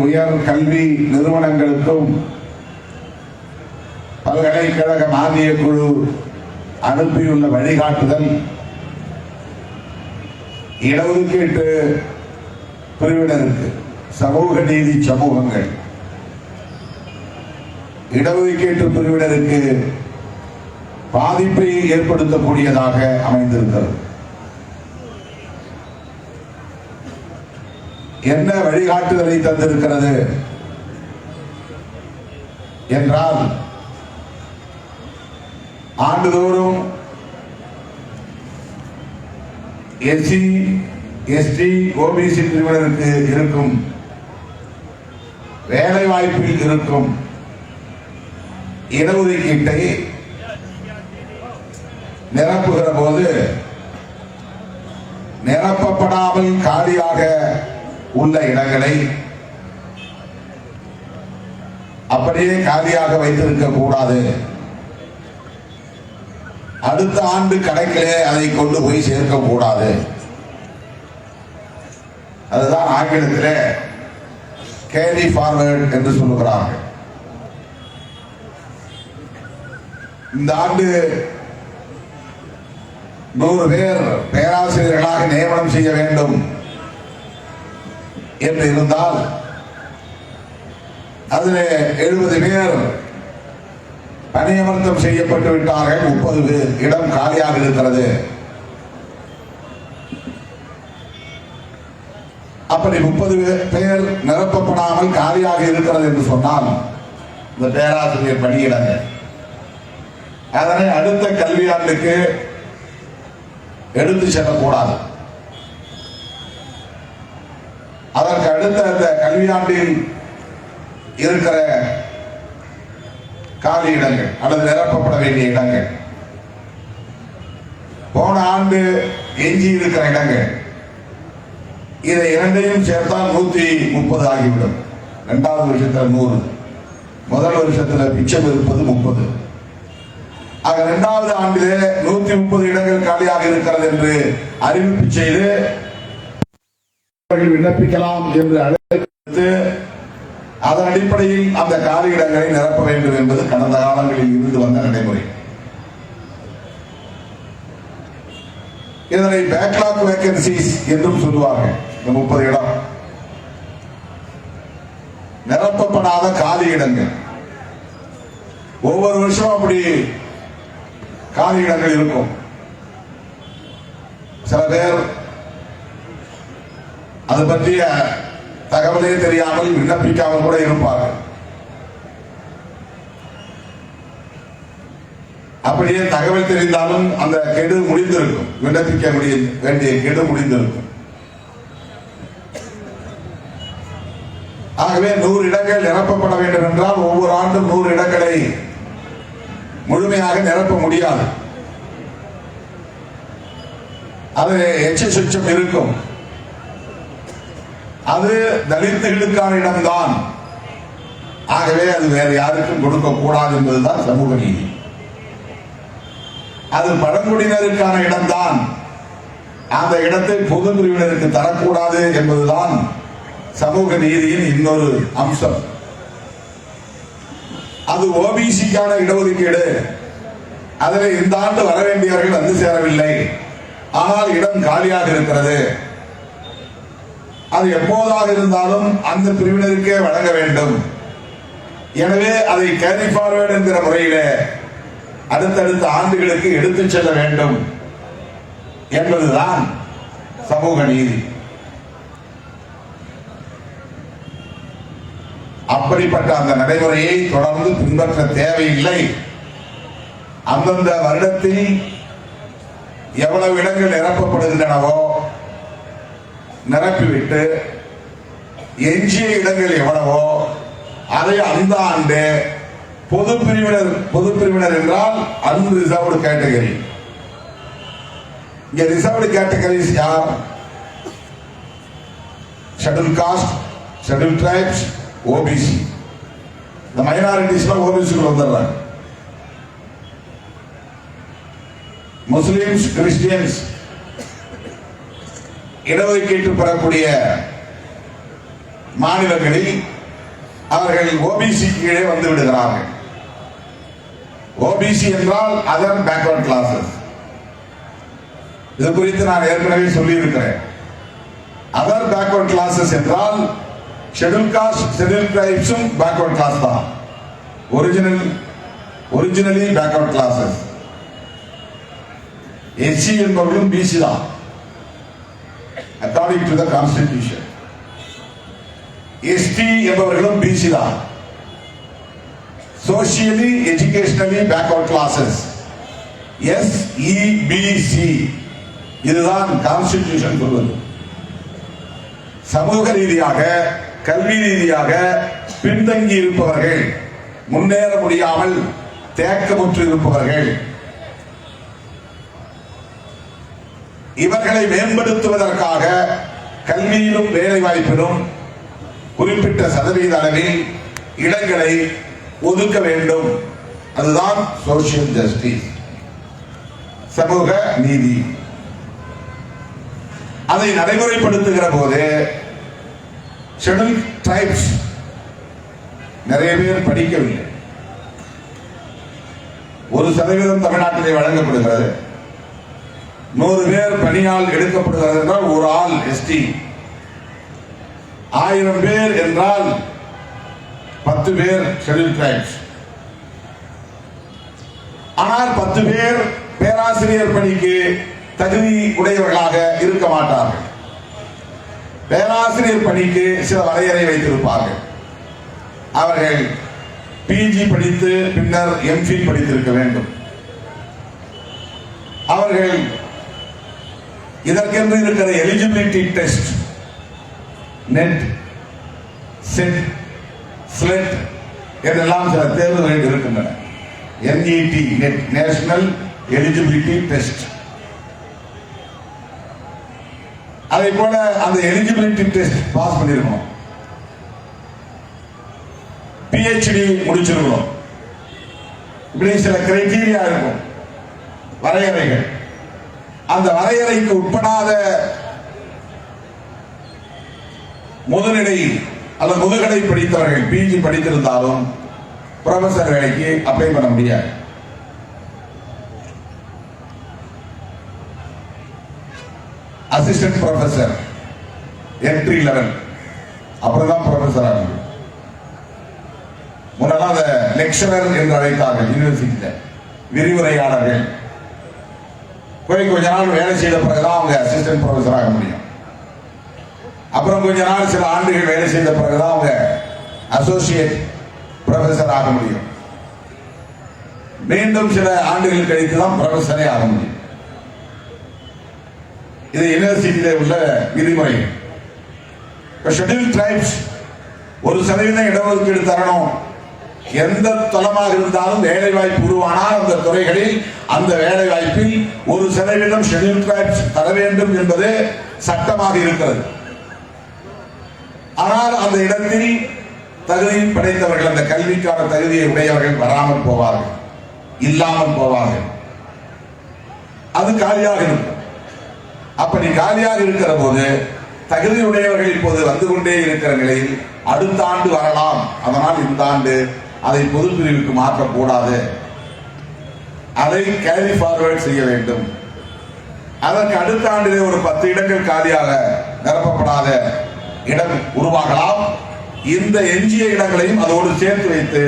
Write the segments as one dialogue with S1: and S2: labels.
S1: உயர் கல்வி நிறுவனங்களுக்கும் பல்கலைக்கழக மானிய குழு அனுப்பியுள்ள வழிகாட்டுதல் இடஒதுக்கீட்டு பிரிவினருக்கு சமூக நீதி சமூகங்கள் இடஒதுக்கீட்டு பிரிவினருக்கு பாதிப்பை ஏற்படுத்தக்கூடியதாக அமைந்திருக்கிறது. என்ன வழிகாட்டுதலை தந்திருக்கிறது என்றால், ஆண்டுதோறும் எஸ்சி எஸ்டி ஓபிசி பிரிவினருக்கு இருக்கும் வேலை வாய்ப்பில் இருக்கும் இடஒதுக்கீட்டை நிரப்புகிற போது நிரப்பப்படாமல் காலியாக உள்ள இடங்களை அப்படியே காலியாக வைத்திருக்க கூடாது. அடுத்த ஆண்டு கணக்கிலே அதை கொண்டு போய் சேர்க்க கூடாது. அதுதான் ஆங்கிலத்திலே கேரி ஃபார்வர்ட் என்று சொல்லுகிறார்கள். இந்த ஆண்டு 100 பேர் பேராசிரியர்களாக நியமனம் செய்ய வேண்டும் என்று இருந்தால் அதில் 70 பேர் பணியமர்த்தம் செய்யப்பட்டு விட்டார்கள். 30 பேர் இடம் காலியாக இருக்கிறது. அப்படி 30 பேர் நிரப்பப்படாமல் காலியாக இருக்கிறது என்று சொன்னால் இந்த பேராசிரியர் பணியிடங்கள் அதனை அடுத்த கல்வியாண்டுக்கு எடுத்து செல்லக்கூடாது. அதற்கு அடுத்த அந்த கல்வியாண்டில் இருக்கிற காலி இடங்கள் அல்லது நிரப்பப்பட வேண்டிய இடங்கள், போன ஆண்டு எஞ்சி இருக்கிற இடங்கள், இதை இரண்டையும் சேர்த்தால் 130 ஆகிவிடும். 2வது வருஷத்தில் 100, முதல் வருஷத்தில் மிச்சம் இருப்பது 30. ஆக 2வது ஆண்டிலே 130 இடங்கள் காலியாக இருக்கிறது என்று அறிவிப்பு செய்து விண்ணப்பிக்கலாம் என்று அழைத்து அதன் அடிப்படையில் அந்த காலி இடங்களை நிரப்ப வேண்டும் என்பது கடந்த காலங்களில் இருந்து வந்த நடைமுறை. இதனை பேக்லாக் வேகன்சிஸ் என்றும் சொல்லுவார்கள். இந்த 30 இடம் நிரப்பப்படாத காலி இடங்கள். ஒவ்வொரு வருஷம் அப்படி காலி இடங்கள் இருக்கும். சில பேர் அது பற்றிய தகவலே தெரியாமல் விண்ணப்பிக்காமல் கூட இருப்பார்கள். அப்படியே தகவல் தெரிந்தாலும் அந்த கெடு முடிந்திருக்கும். விண்ணப்பிக்க வேண்டிய கெடு முடிந்திருக்கும். ஆகவே 100 இடங்கள் நிரப்பப்பட வேண்டும் என்றால் ஒவ்வொரு ஆண்டும் 100 இடங்களை முழுமையாக நிரப்ப முடியாது. அது எச்ச சுச்சம் இருக்கும். அது தலித்துகளுக்கான இடம்தான். ஆகவே அது வேறு யாருக்கும் கொடுக்க கூடாது என்பதுதான் சமூக நீதி. அது பழங்குடியினருக்கான இடம்தான். அந்த இடத்தை பொது பிரிவினருக்கு தரக்கூடாது என்பதுதான் சமூக நீதியின் இன்னொரு அம்சம். அது ஓபிசிக்கான இடஒதுக்கீடு. அதில் இந்த ஆண்டு வர வேண்டியவர்கள் வந்து சேரவில்லை, ஆனால் இடம் காலியாக இருக்கிறது. அது எப்போதாக இருந்தாலும் அந்த பிரிவினருக்கே வழங்க வேண்டும். எனவே அதை கேரி ஃபார்வர்ட் என்கிற முறையிலே அடுத்தடுத்த ஆண்டுகளுக்கு எடுத்துச் செல்ல வேண்டும் என்பதுதான் சமூக நீதி. அப்படிப்பட்ட அந்த நடைமுறையை தொடர்ந்து பின்பற்ற தேவையில்லை. அந்தந்த வருடத்தில் எவ்வளவு இடங்கள் நிரப்பப்படுகின்றனவோ நிரப்பிவிட்டு எஞ்சிய இடங்கள் எவ்வளவோ அதை அந்த ஆண்டு பொது பிரிவினர் என்றால் அன்ரிசர்வ்டு கேட்டகரி. இங்க ரிசர்வ்டு கேட்டகரிஸ் யார்? Schedule caste, schedule tribes, OBC. இந்த மைனாரிட்டிஸ்லாம் ஓபிசிக்குள்ள வந்துடுறாங்க. முஸ்லிம்ஸ், கிறிஸ்டியன்ஸ் இடஒதுக்கீட்டு பெறக்கூடிய மாநிலங்களில் அவர்கள் ஓபிசி கீழே வந்து விடுகிறார்கள். ஓபிசி என்றால் அதர் பேக்வர்ட் கிளாஸஸ். இது குறித்து நான் ஏற்கனவே சொல்லி இருக்கிறேன். அதர் பேக்வர்ட் கிளாஸஸ் என்றால் ஷெட்யூல் காஸ்ட் ஷெட்யூல் ட்ரைப்ஸும் பேக்வர்ட் கிளாஸ் தான். Originally backward classes. எஸ்சி என்பவர்களும் பிசி தான் according to the constitution. ST என்பவர்களும் பிசி தான். Socially educationally backward classes SEBC. இதுதான் கான்ஸ்டிடியூஷன் சொல்வது. சமூக ரீதியாக கல்வி ரீதியாக பின்தங்கி இருப்பவர்கள், முன்னேற முடியாமல் தேக்கமுற்று இருப்பவர்கள், இவர்களை மேம்படுத்துவதற்காக கல்வியிலும் வேலை வாய்ப்பிலும் குறிப்பிட்ட சதவீத அளவில் இடங்களை ஒதுக்க வேண்டும். அதுதான் சோசியல் ஜஸ்டிஸ், சமூக நீதி. அதை நடைமுறைப்படுத்துகிற போது ஷெட்யூல் ட்ரைப்ஸ் நிறைய பேர் படிக்கவில்லை. 1% தமிழ்நாட்டிலே வழங்கப்படுகிறது. 100 பேர் பணியால் எடுக்கப்படுகிறது என்றால் ஒரு ஆள் எஸ்டி. 1000 பேர் என்றால் 10 பேர் ஷெட்யூல் ட்ரைப்ஸ். ஆனால் 10 பேர் பேராசிரியர் பணிக்கு தகுதி உடையவர்களாக இருக்க மாட்டார்கள். பேராசிரியர் பணிக்கு சில வரையறை வைத்திருப்பார்கள். அவர்கள் பிஜி படித்து பின்னர் எம்ஃபில் படித்திருக்க வேண்டும். அவர்கள் இதற்கென்று இருக்கிற eligibility test, net, set, SLET என்றெல்லாம் சில தேர்வுகள் இருக்கின்றன. NET, net, national eligibility test. அதை போல அந்த எலிஜிபிலிட்டி டெஸ்ட் பாஸ் பண்ணிருக்கணும். PhD முடிச்சிருக்கணும். இப்படி சில கிரைட்டீரியா இருக்கும், வரையறைகள். அந்த வரையறைக்கு உட்படாத முதுநிலை அல்லது முதுகலை படித்தவர்கள் பிஜி படித்திருந்தாலும் ப்ரொஃபசர் வேலைக்கு அப்ளை பண்ண முடியாது. அசிஸ்டன்ட் ப்ரொஃபசர் என்ட்ரி லெவல், அப்புறம் தான் ப்ரொஃபசர் ஆகும். முன்னெல்லாம் அதை லெக்சரர் என்று அழைத்தார்கள். யூனிவர்சிட்டியில விரிவுரையாளர்கள். கொஞ்ச நாள் வேலை செய்த பிறகுதான் அவங்க அசிஸ்டன்ட் ப்ரொஃபசர் ஆக முடியும். அப்புறம் கொஞ்ச நாள் சில ஆண்டுகள் வேலை செய்த பிறகுதான் அவங்க அசோசியேட் ப்ரொஃபசர் ஆக முடியும். மீண்டும் சில ஆண்டுகள் கழித்து தான் ப்ரொஃபசரே ஆக முடியும். இது யூனிவர்சிட்டியில உள்ள விதிமுறை. ஷெட்யூல் ட்ரைப்ஸ் 1% இடஒதுக்கீடு தரணும். எந்த தளமாக இருந்தாலும் வேலை வாய்ப்பு உருவானால் அந்த துறைகளில் அந்த வேலை வாய்ப்பில் 1% ஷெட்யூல் ட்ரைப்ஸ் தர வேண்டும் என்பது சட்டமாக இருக்கிறது. ஆனால் அந்த இடத்தில் தகுதி படைத்தவர்கள், அந்த கல்விக்கான தகுதியை உடையவர்கள் வராமல் போவார்கள், இல்லாமல் போவார்கள். அது காலியாக இருக்கும். அப்படி காலியாக இருக்கிற போது தகுதி உடையவர்கள் இப்போது வந்து கொண்டே இருக்கிற நிலையில் அடுத்த ஆண்டு வரலாம். அதனால் இந்த ஆண்டு அதை பொது பிரிவுக்கு மாற்றக்கூடாது. அதை கேரி ஃபார்வர்ட் செய்ய வேண்டும். அதற்கு அடுத்த ஆண்டிலே ஒரு 10 இடங்கள் காலியாக நிரப்பப்படாத இடம் உருவாகலாம். இந்த எஞ்சிய இடங்களையும் அதோடு சேர்த்து வைத்து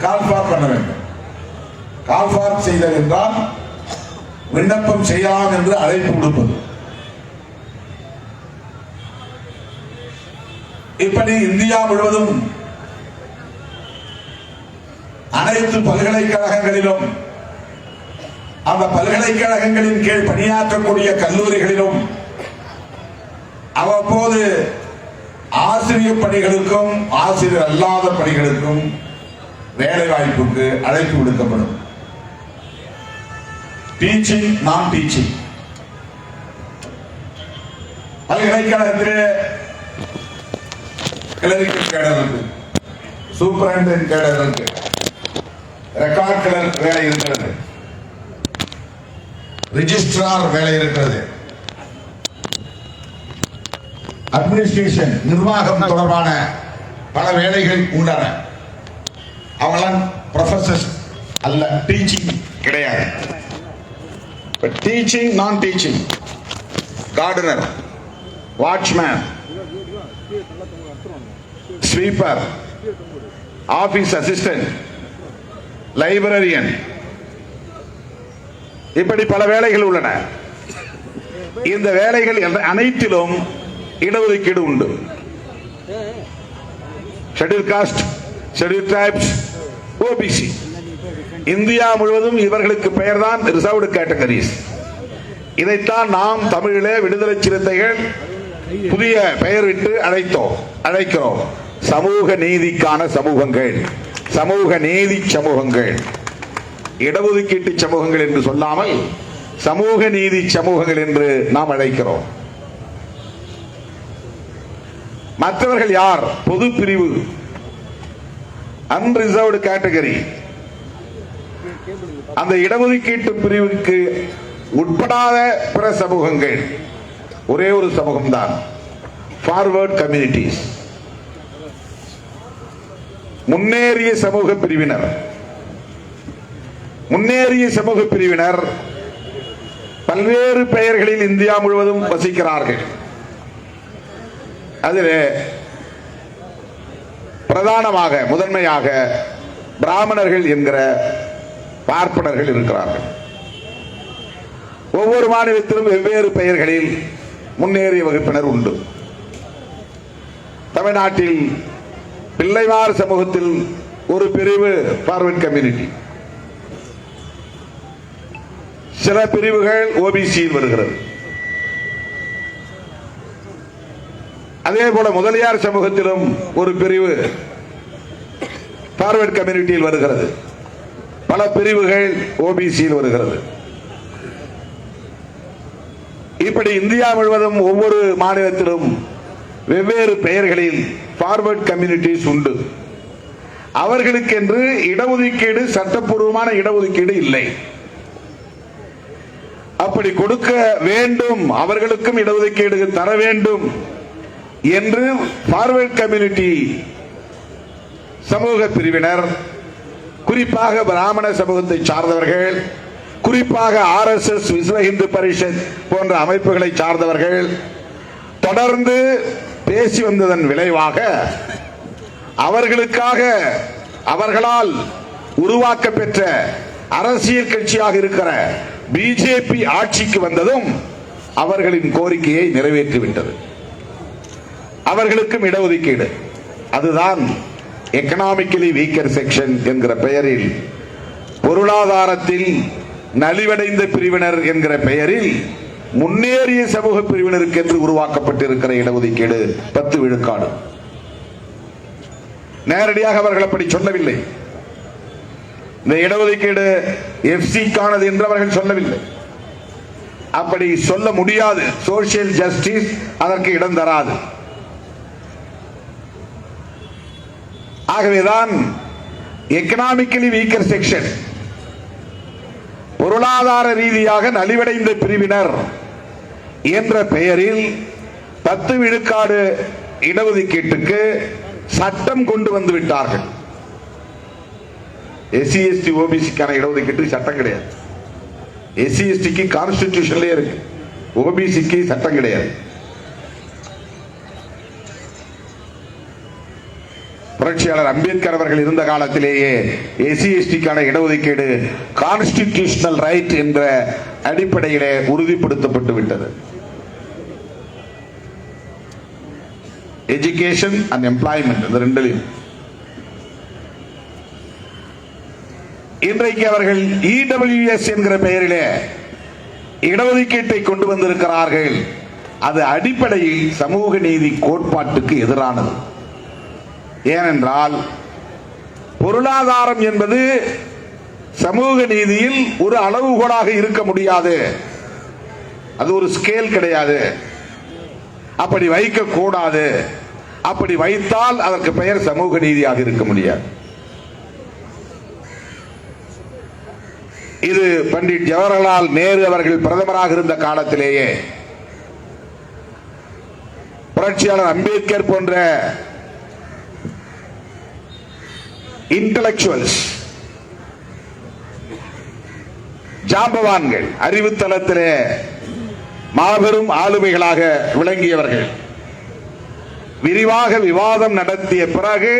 S1: கால்ஃபார் பண்ண வேண்டும். கால்ஃபார் செய்தல் என்றால் விண்ணப்பம் செய்யலாம் என்று அழைப்பு கொடுப்பது. இப்படி இந்தியா முழுவதும் அனைத்து பல்கலைக்கழகங்களிலும், அந்த பல்கலைக்கழகங்களின் கீழ் பணியாற்றக்கூடிய கல்லூரிகளிலும் அவ்வப்போது ஆசிரியர் பணிகளுக்கும் ஆசிரியர் அல்லாத பணிகளுக்கும் வேலை வாய்ப்புக்கு அழைப்பு விடுக்கப்படும். டீச்சிங், நான் டீச்சிங். பல்கலைக்கழகத்திலே கிளரிக்கல் கேடர் இருக்கு, சூப்பரண்டென்ட் கேடர் இருக்கு, ரெக்கார்ட் கிளர்க் வேலை இருக்கிறது, ரிஜிஸ்ட்ரார் வேலை இருக்கிறது. அட்மினிஸ்ட்ரேஷன், நிர்வாகம் தொடர்பான பல வேலைகள் உள்ளன. அவங்களாம் ப்ரொஃபசர்ஸ் அல்ல, டீச்சிங் கிடையாது. டீச்சிங், நான் teaching, gardener, watchman, sweeper, office assistant, librarian, இப்படி பல வேலைகள் உள்ளன. இந்த வேலைகள் அனைத்திலும் இடஒதுக்கீடு உண்டு. Schedule caste, schedule tribes, OBC, India முழுவதும் இவர்களுக்கு பெயர்தான் ரிசர்வ்டு கேட்டகரிஸ். இதைத்தான் நாம் தமிழிலே விடுதலை சிறுத்தைகள் புதிய பெயர் விட்டு அழைக்கிறோம். சமூக நீதிக்கான சமூகங்கள், சமூக நீதி சமூகங்கள், இடஒதுக்கீட்டு சமூகங்கள் என்று சொல்லாமல் சமூக நீதி சமூகங்கள் என்று நாம் அழைக்கிறோம். மற்றவர்கள் யார்? பொது பிரிவு, அன்ரிசர்வ்டு கேட்டகரி. அந்த இடஒதுக்கீட்டு பிரிவுக்கு உட்படாத பிற சமூகங்கள் ஒரே ஒரு சமூகம்தான், ஃபார்வர்ட் கம்யூனிட்டிஸ், முன்னேறிய சமூக பிரிவினர். முன்னேறிய சமூக பிரிவினர் பல்வேறு பெயர்களில் இந்தியா முழுவதும் வசிக்கிறார்கள். அதில் பிரதானமாக, முதன்மையாக பிராமணர்கள் என்கிற பார்ப்பனர்கள் இருக்கிறார்கள். ஒவ்வொரு மாநிலத்திலும் வெவ்வேறு பெயர்களில் முன்னேறிய வகுப்பினர் உண்டு. தமிழ்நாட்டில் பிள்ளைமார் சமூகத்தில் ஒரு பிரிவு ஃபார்வர்ட் கம்யூனிட்டி, சில பிரிவுகள் ஓபிசியில் வருகிறது. அதே போல முதலியார் சமூகத்திலும் ஒரு பிரிவு ஃபார்வர்ட் கம்யூனிட்டியில் வருகிறது. பல பிரிவுகள் ஓபிசியில் வருகிறது. இப்படி இந்தியா முழுவதும் ஒவ்வொரு மாநிலத்திலும் வெவ்வேறு பெயர்களில் ஃபார்வர்ட் கம்யூனிட்டிஸ் உண்டு. அவர்களுக்கென்று இடஒதுக்கீடு, சட்டப்பூர்வமான இடஒதுக்கீடு இல்லை. அப்படி கொடுக்க வேண்டும், அவர்களுக்கும் இடஒதுக்கீடு தர வேண்டும் என்று ஃபார்வர்ட் கம்யூனிட்டி சமூக பிரிவினர், குறிப்பாக பிராமண சமூகத்தை சார்ந்தவர்கள், குறிப்பாக RSS, விஸ்வ இந்து பரிஷத் போன்ற அமைப்புகளை சார்ந்தவர்கள் தொடர்ந்து பேசி வந்ததன் விளைவாக அவர்களுக்காக அவர்களால் உருவாக்க பெற்ற அரசியல் கட்சியாக இருக்கிற பிஜேபி ஆட்சிக்கு வந்ததும் அவர்களின் கோரிக்கையை நிறைவேற்றிவிட்டது. அவர்களுக்கும் இடஒதுக்கீடு, அதுதான் எக்கனாமிக்கலி வீக்கர் செக்ஷன் என்கிற பெயரில், பொருளாதாரத்தில் நலிவடைந்த பிரிவினர் என்கிற பெயரில் முன்னேறிய சமூக பிரிவினருக்கு என்று உருவாக்கப்பட்டிருக்கிற இடஒதுக்கீடு 10 விழுக்காடு. நேரடியாக அவர்கள் அப்படி சொல்லவில்லை. இந்த இடஒதுக்கீடு எஃப்சிக்கானது என்று அவர்கள் சொல்லவில்லை. அப்படி சொல்ல முடியாது. சோசியல் ஜஸ்டிஸ் அதற்கு இடம் தராது. ஆகவேதான் எக்கனாமிக்கலி வீக்கர் செக்ஷன், பொருளாதார ரீதியாக நலிவடைந்த பிரிவினர் என்ற பெயரில் 10 விழுக்காடு இடஒதுக்கீட்டுக்கு சட்டம் கொண்டு வந்து விட்டார்கள். எஸ்சி எஸ்டி ஓபிசிக்கான இடஒதுக்கீட்டு சட்டம் கிடையாது. எஸ்சி எஸ்டிக்கு கான்ஸ்டிடியூஷன்லயே இருக்கு, ஓபிசிக்கு சட்டம் கிடையாது. புரட்சியாளர் அம்பேத்கர் அவர்கள் இருந்த காலத்திலேயே எஸ்சி எஸ்டிக்கான இடஒதுக்கீடு கான்ஸ்டிடியூஷனல் ரைட் என்ற அடிப்படையிலே உறுதிப்படுத்தப்பட்டு விட்டது. எஜுகேஷன் அண்ட் எம்ப்ளாய்மெண்ட், இந்த ரெண்டிலும் இன்றைக்கு அவர்கள் இடபிள்யூஎஸ் என்கிற பெயரிலே இடஒதுக்கீட்டை கொண்டு வந்திருக்கிறார்கள். அது அடிப்படையில் சமூக நீதி கோட்பாட்டுக்கு எதிரானது. ஏனென்றால் பொருளாதாரம் என்பது சமூக நீதியில் ஒரு அளவுகோலாக இருக்க முடியாது. அது ஒரு ஸ்கேல் கிடையாது. அப்படி வைக்க கூடாது. அப்படி வைத்தால் அதற்கு பெயர் சமூக நீதியாக இருக்க முடியாது. இது பண்டிட் ஜவஹர்லால் நேரு அவர்கள் பிரதமராக இருந்த காலத்திலேயே
S2: புரட்சியாளர் அம்பேத்கர் போன்ற இன்டலெக்சுவல்ஸ், ஜாம்பவான்கள், அறிவுத்தளத்திலே மாபெரும் ஆளுமைகளாக விளங்கியவர்கள் விரிவாக விவாதம் நடத்திய பிறகு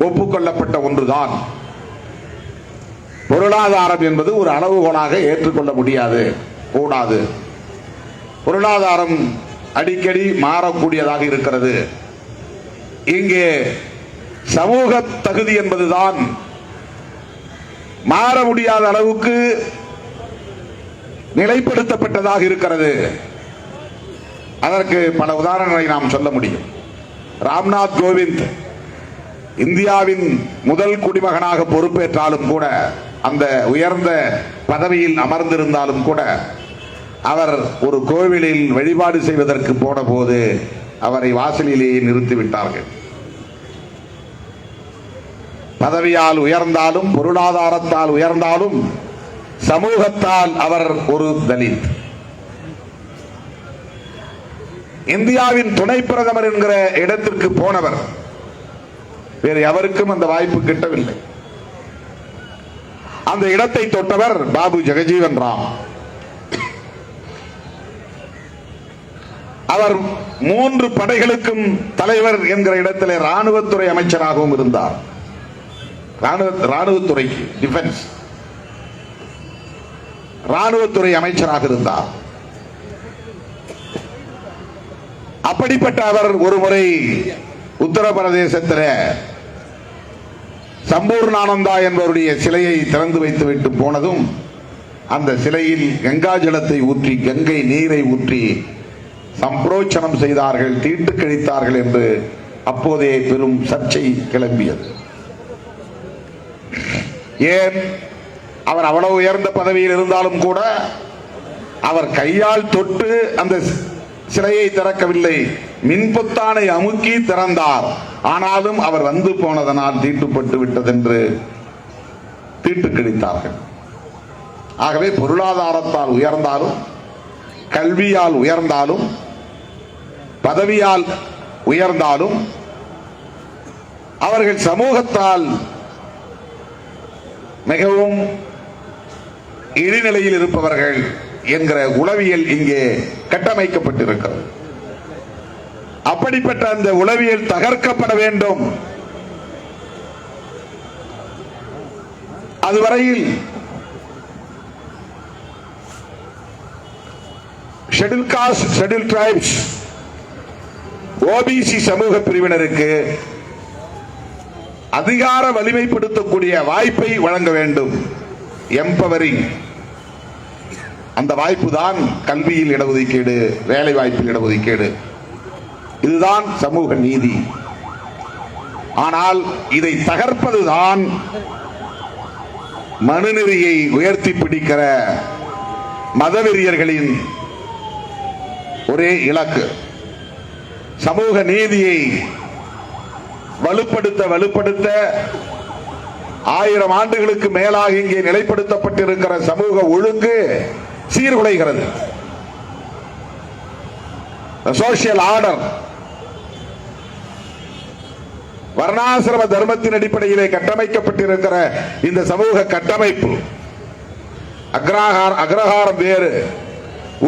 S2: ஒப்புக்கொள்ளப்பட்ட ஒன்றுதான் பொருளாதாரம் என்பது ஒரு அளவுகோலாக ஏற்றுக்கொள்ள முடியாது, கூடாது. பொருளாதாரம் அடிக்கடி மாறக்கூடியதாக இருக்கிறது. இங்கே சமூக தகுதி என்பதுதான் மாற முடியாத அளவுக்கு நிலைப்படுத்தப்பட்டதாக இருக்கிறது. அதற்கு பல உதாரணங்களை நாம் சொல்ல முடியும். ராம்நாத் கோவிந்த் இந்தியாவின் முதல் குடிமகனாக பொறுப்பேற்றாலும் கூட, அந்த உயர்ந்த பதவியில் அமர்ந்திருந்தாலும் கூட, அவர் ஒரு கோவிலில் வழிபாடு செய்வதற்கு போன போது அவரை வாசலிலேயே நிறுத்திவிட்டார்கள். பதவியால் உயர்ந்தாலும், பொருளாதாரத்தால் உயர்ந்தாலும், சமூகத்தால் அவர் ஒரு தலித். இந்தியாவின் துணை பிரதமர் என்கிற இடத்திற்கு போனவர். வேறு எவருக்கும் அந்த வாய்ப்பு கிட்டவில்லை. அந்த இடத்தை தொட்டவர் பாபு ஜெகஜீவன் ராம். அவர் 3 படைகளுக்கும் தலைவர் என்கிற இடத்திலே ராணுவத்துறை அமைச்சராகவும் இருந்தார். ராணுவத்துறைக்கு, டிஃபென்ஸ் ராணுவத்துறை அமைச்சராக இருந்தார். அப்படிப்பட்ட அவர் ஒருமுறை உத்தரப்பிரதேசத்தில் சம்பூர்ணானந்தா என்பவருடைய சிலையை திறந்து வைத்துவிட்டு போனதும், அந்த சிலையில் கங்கா ஜலத்தை ஊற்றி, கங்கை நீரை ஊற்றி சம்பிரோச்சனம் செய்தார்கள், தீட்டு கழித்தார்கள் என்று அப்போதே பெரும் சர்ச்சை கிளம்பியது. ஏன்? அவர் அவ்வளவு உயர்ந்த பதவியில் இருந்தாலும் கூட அவர் கையால் தொட்டு அந்த சிலையை திறக்கவில்லை, மின்பொத்தானை அமுக்கி திறந்தார். ஆனாலும் அவர் வந்து போனதனால் தீட்டுப்பட்டு விட்டது என்று தீட்டு கழித்தார்கள். ஆகவே பொருளாதாரத்தால் உயர்ந்தாலும், கல்வியால் உயர்ந்தாலும், பதவியால் உயர்ந்தாலும், அவர்கள் சமூகத்தால் மிகவும் இழிநிலையில் இருப்பவர்கள் என்கிற உளவியல் இங்கே கட்டமைக்கப்பட்டிருக்கிறது. அப்படிப்பட்ட அந்த உளவியல் தகர்க்கப்பட வேண்டும். அதுவரையில் schedule caste, schedule tribes, OBC சமூக பிரிவினருக்கு அதிகார வலிமைப்படுத்தக்கூடிய வாய்ப்பை வழங்க வேண்டும். எம்பவரிங். அந்த வாய்ப்பு தான் கல்வியில் இடஒதுக்கீடு, வேலை வாய்ப்பில் இடஒதுக்கீடு. இதுதான் சமூக நீதி. ஆனால் இதை தகர்ப்பதுதான் மனுநெறியை உயர்த்தி பிடிக்கிற மதவெறியர்களின் ஒரே இலக்கு. சமூக நீதியை வலுப்படுத்த 1000 ஆண்டுகளுக்கு மேலாக இங்கே நிலைப்படுத்தப்பட்டிருக்கிற சமூக ஒழுங்கு சீர்குலைகிறது. சோசியல் ஆர்டர், வர்ணாசிரம தர்மத்தின் அடிப்படையிலே கட்டமைக்கப்பட்டிருக்கிற இந்த சமூக கட்டமைப்பு, அக்ரஹாரம் வேறு,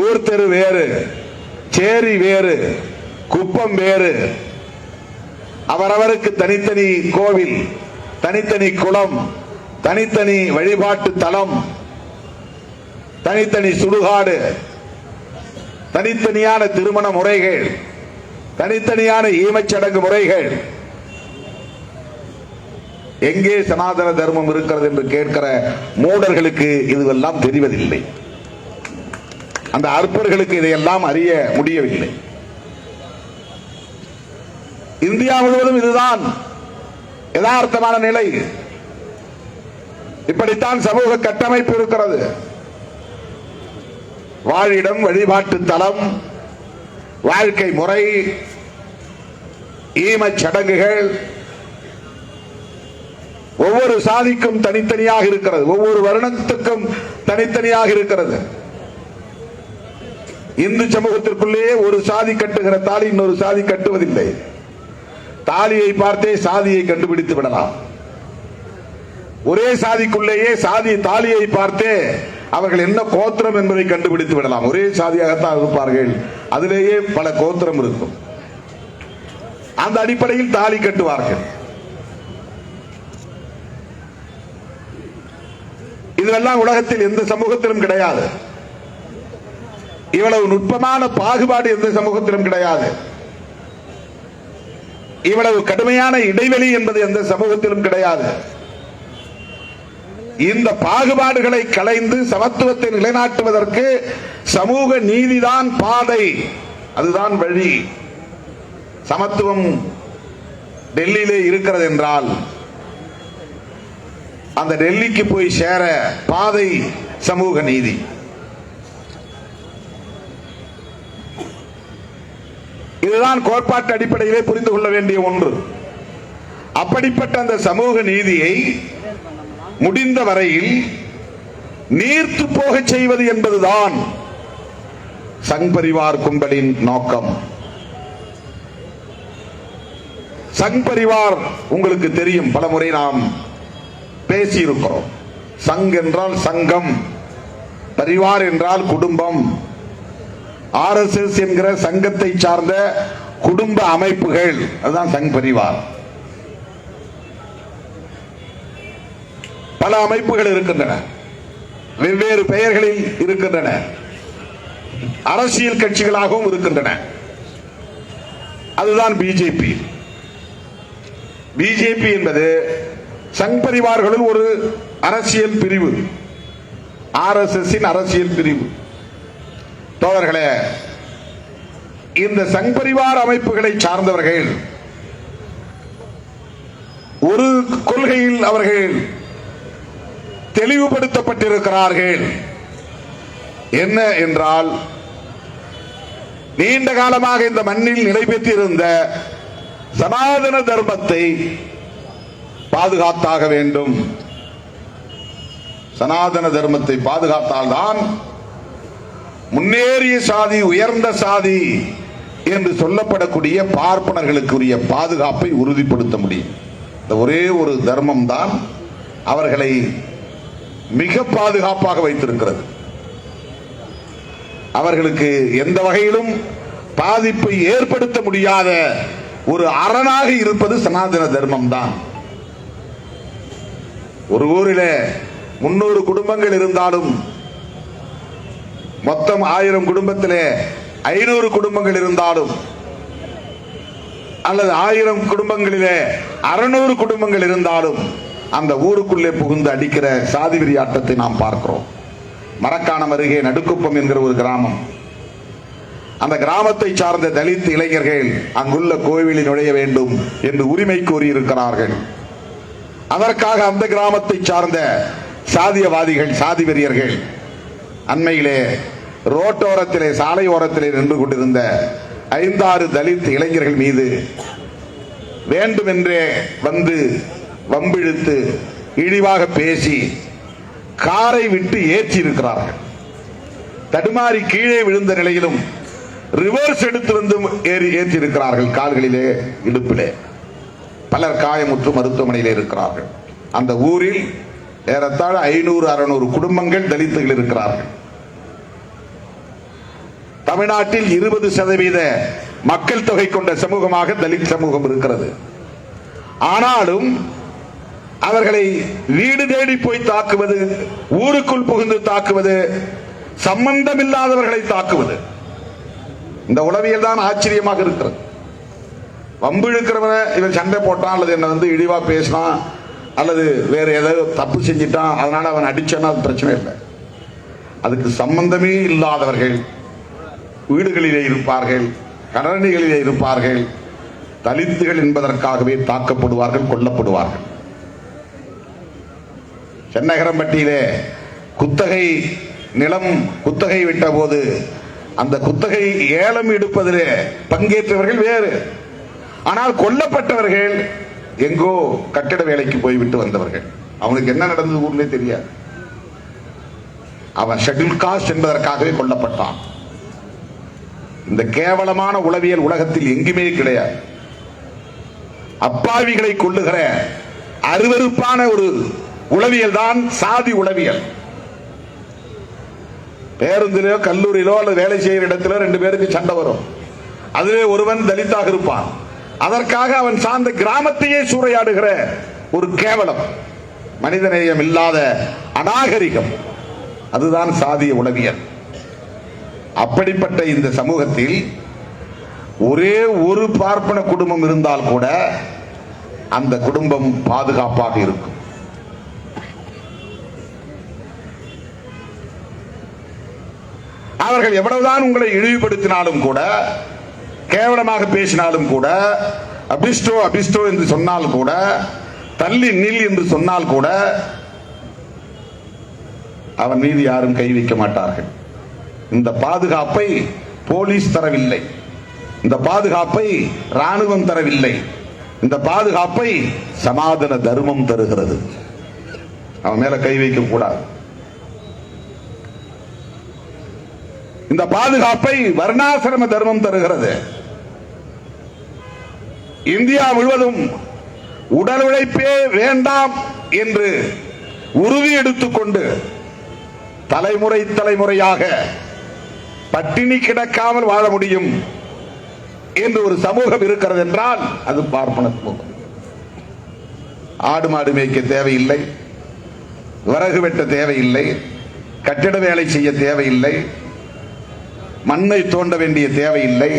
S2: ஊர் தெரு வேறு, சேரி வேறு, குப்பம் வேறு, அவரவருக்கு தனித்தனி கோவில், தனித்தனி குளம், தனித்தனி வழிபாட்டு தலம், தனித்தனி சுடுகாடு, தனித்தனியான திருமண முறைகள், தனித்தனியான ஈமச்சடங்கு முறைகள். எங்கே சனாதன தர்மம் இருக்கிறது என்று கேட்கிற மூடர்களுக்கு இதுவெல்லாம் தெரிவதில்லை. அந்த அற்பர்களுக்கு இதையெல்லாம் அறிய முடியவில்லை. இந்தியா முழுவதும் இதுதான் யதார்த்தமான நிலை. இப்படித்தான் சமூக கட்டமைப்பு இருக்கிறது. வாழிடம், வழிபாட்டு தலம், வாழ்க்கை முறை, ஈமச் சடங்குகள் ஒவ்வொரு சாதிக்கும் தனித்தனியாக இருக்கிறது. ஒவ்வொரு வருணத்துக்கும் தனித்தனியாக இருக்கிறது. இந்து சமூகத்திற்குள்ளேயே ஒரு சாதி கட்டுகிற தாலி இன்னொரு சாதி கட்டுவதில்லை. தாலியை பார்த்தே சாதியை கண்டுபிடித்து விடலாம். ஒரே சாதிக்குள்ளேயே தாலியை பார்த்தே அவர்கள் என்ன கோத்திரம் என்பதை கண்டுபிடித்து விடலாம். ஒரே சாதியாகத்தான் இருப்பார்கள், அதிலேயே பல கோத்திரம் இருக்கும். அந்த அடிப்படையில் தாலி கட்டுவார்கள். இதெல்லாம் உலகத்தில் எந்த சமூகத்திலும் கிடையாது. இவ்வளவு நுட்பமான பாகுபாடு எந்த சமூகத்திலும் கிடையாது. இவ்வளவு கடுமையான இடைவெளி என்பது எந்த சமூகத்திலும் கிடையாது. இந்த பாகுபாடுகளை களைந்து சமத்துவத்தை நிலைநாட்டுவதற்கு சமூக நீதிதான் பாதை, அதுதான் வழி. சமத்துவம் டெல்லியிலே இருக்கிறது என்றால் அந்த டெல்லிக்கு போய் சேர பாதை சமூக நீதி. இதுதான் கோட்பாட்டு அடிப்படையிலே புரிந்து கொள்ள வேண்டிய ஒன்று. அப்படிப்பட்ட அந்த சமூக நீதியை முடிந்த வரையில் நீர்த்து போக செய்வது என்பதுதான் சங் பரிவார் கும்பலின் நோக்கம். சங் பரிவார் உங்களுக்கு தெரியும், பலமுறை நாம் பேசியிருக்கிறோம். சங் என்றால் சங்கம், பரிவார் என்றால் குடும்பம். RSS என்கிற சங்கத்தை சார்ந்த குடும்ப அமைப்புகள், அதுதான் சங் பரிவார். பல அமைப்புகள் இருக்கின்றன, வெவ்வேறு பெயர்களில் இருக்கின்றன, அரசியல் கட்சிகளாகவும் இருக்கின்றன. அதுதான் பிஜேபி. பிஜேபி என்பது சங் பரிவார்களுள் ஒரு அரசியல் பிரிவு, RSS அரசியல் பிரிவு. தோழர்களே, இந்த சங் பரிவார் அமைப்புகளை சார்ந்தவர்கள் ஒரு கொள்கையில் அவர்கள் தெளிவுபடுத்தப்பட்டிருக்கிறார்கள். என்ன என்றால், நீண்ட காலமாக இந்த மண்ணில் நிலை பெற்றிருந்த சனாதன தர்மத்தை பாதுகாத்தாக வேண்டும். சனாதன தர்மத்தை பாதுகாத்தால்தான் முன்னேறிய சாதி, உயர்ந்த சாதி என்று சொல்லப்படக்கூடிய பார்ப்பனர்களுக்குரிய பாதுகாப்பை உறுதிப்படுத்த முடியும். இந்த ஒரே ஒரு தர்மம் தான் அவர்களை மிக பாதுகாப்பாக வைத்திருக்கிறது. அவர்களுக்கு எந்த வகையிலும் பாதிப்பை ஏற்படுத்த முடியாத ஒரு அரணாக இருப்பது சனாதன தர்மம் தான். ஒரு ஊரிலே 300 குடும்பங்கள் இருந்தாலும் மொத்தம் 1000 குடும்பத்திலே 500 குடும்பங்கள் இருந்தாலும், அல்லது 1000 குடும்பங்களிலே 600 குடும்பங்கள் இருந்தாலும் அந்த ஊருக்குள்ளே புகுந்து அடிக்கிற சாதி வெறி ஆட்டத்தை நாம் பார்க்கிறோம். மரக்காணம் அருகே நடுக்குப்பம் என்கிற ஒரு கிராமம். அந்த கிராமத்தை சார்ந்த தலித் இளைஞர்கள் அங்குள்ள கோவிலில் நுழைய வேண்டும் என்று உரிமை கோரியிருக்கிறார்கள். அதற்காக அந்த கிராமத்தை சார்ந்த சாதியவாதிகள், சாதி வெறியர்கள் அண்மையிலே ரோட்டோரத்திலே, சாலை ஓரத்திலே நின்று கொண்டிருந்த 5-6 தலித் இளைஞர்கள் மீது வேண்டுமென்றே வந்து வம்பிழுத்து இழிவாக பேசி காரை விட்டு ஏற்றி இருக்கிறார்கள். தடுமாறி கீழே விழுந்த நிலையிலும் ரிவர்ஸ் எடுத்து வந்து ஏற்றி இருக்கிறார்கள். கால்களிலே, இடுப்பிலே. பலர் காயமுற்று மருத்துவமனையில் இருக்கிறார்கள். அந்த ஊரில் ஏறத்தாழ 500-600 குடும்பங்கள் தலித்துகள் இருக்கிறார்கள். தமிழ்நாட்டில் 20% மக்கள் தொகை கொண்ட சமூகமாக தலித் சமூகம் இருக்கிறது. ஆனாலும் அவர்களை வீடு தேடி போய் தாக்குவது, ஊருக்குள் புகுந்து தாக்குவது, சம்பந்தமில்லாதவர்களை தாக்குவது, இந்த உளவியல் தான் ஆச்சரியமாக இருக்கிறது. வம்பு இழுக்கிறவன இவன் சண்டை போட்டான், அல்லது என்ன வந்து இழிவா பேசினான், அல்லது வேற ஏதாவது தப்பு செஞ்சிட்டான், அதனால அவன் அடிச்சானா அது பிரச்சனை இல்லை. அதுக்கு சம்பந்தமே இல்லாதவர்கள் வீடுகளிலே இருப்பார்கள், கடனிகளிலே இருப்பார்கள், தலித்துகள் என்பதற்காகவே தாக்கப்படுவார்கள், கொல்லப்படுவார்கள். சென்னகரம்பட்டியிலே குத்தகை நிலம் குத்தகை விட்ட போது அந்த குத்தகை ஏலம் எடுப்பதிலே பங்கேற்றவர்கள் வேறு, ஆனால் கொல்லப்பட்டவர்கள் எங்கோ கட்டிட வேலைக்கு போய்விட்டு வந்தவர்கள். அவனுக்கு என்ன நடந்தது ஊர்ல தெரியாது. அவன் ஷெட்யூல் காஸ்ட் என்பதற்காகவே கொல்லப்பட்டான். இந்த கேவலமான உளவியல் உலகத்தில் எங்குமே கிடையாது. அப்பாவிகளை கொள்ளுகிற அருவருப்பான ஒரு உளவியல் தான் சாதி உளவியல். பேருந்திலோ கல்லூரியிலோ அல்லது வேலை செய்கிற இடத்திலோ 2 பேருக்கு சண்டை வரும். அதிலே ஒருவன் தலித்தாக இருப்பான். அதற்காக அவன் சார்ந்த கிராமத்தையே சூறையாடுகிற ஒரு கேவலம், மனிதநேயம் இல்லாத அநாகரிகம், அதுதான் சாதிய உளவியல். அப்படிப்பட்ட இந்த சமூகத்தில் ஒரே ஒரு பார்ப்பன குடும்பம் இருந்தால் கூட அந்த குடும்பம் பாதுகாப்பாக இருக்கும். அவர்கள் எவ்வளவுதான் உங்களை இழிவுபடுத்தினாலும் கூட, கேவலமாக பேசினாலும் கூட, அபிஷ்டோ அபிஷ்டோ என்று சொன்னால் கூட, தள்ளி நில் என்று சொன்னால் கூட அவன் மீது யாரும் கை வைக்க மாட்டார்கள். இந்த பாதுகாப்பை போலீஸ் தரவில்லை, இந்த பாதுகாப்பை ராணுவம் தரவில்லை, இந்த பாதுகாப்பை சனாதன தர்மம் தருகிறது. அவன் மேல கை வைக்க கூடாது. இந்த பாதுகாப்பை வர்ணாசிரம தர்மம் தருகிறது. இந்தியா முழுவதும் உடல் உழைப்பே வேண்டாம் என்று உறுதி எடுத்துக்கொண்டு தலைமுறை தலைமுறையாக பட்டினி கிடக்காமல் வாழ முடியும் என்று ஒரு சமூகம் இருக்கிறது என்றால் அது பார்ப்பன சமூகம். ஆடு மாடு மேய்க்க தேவையில்லை, விறகு வெட்ட தேவையில்லை, கட்டிட வேலை செய்ய தேவையில்லை, மண்ணை தோண்ட வேண்டிய தேவையில்லை,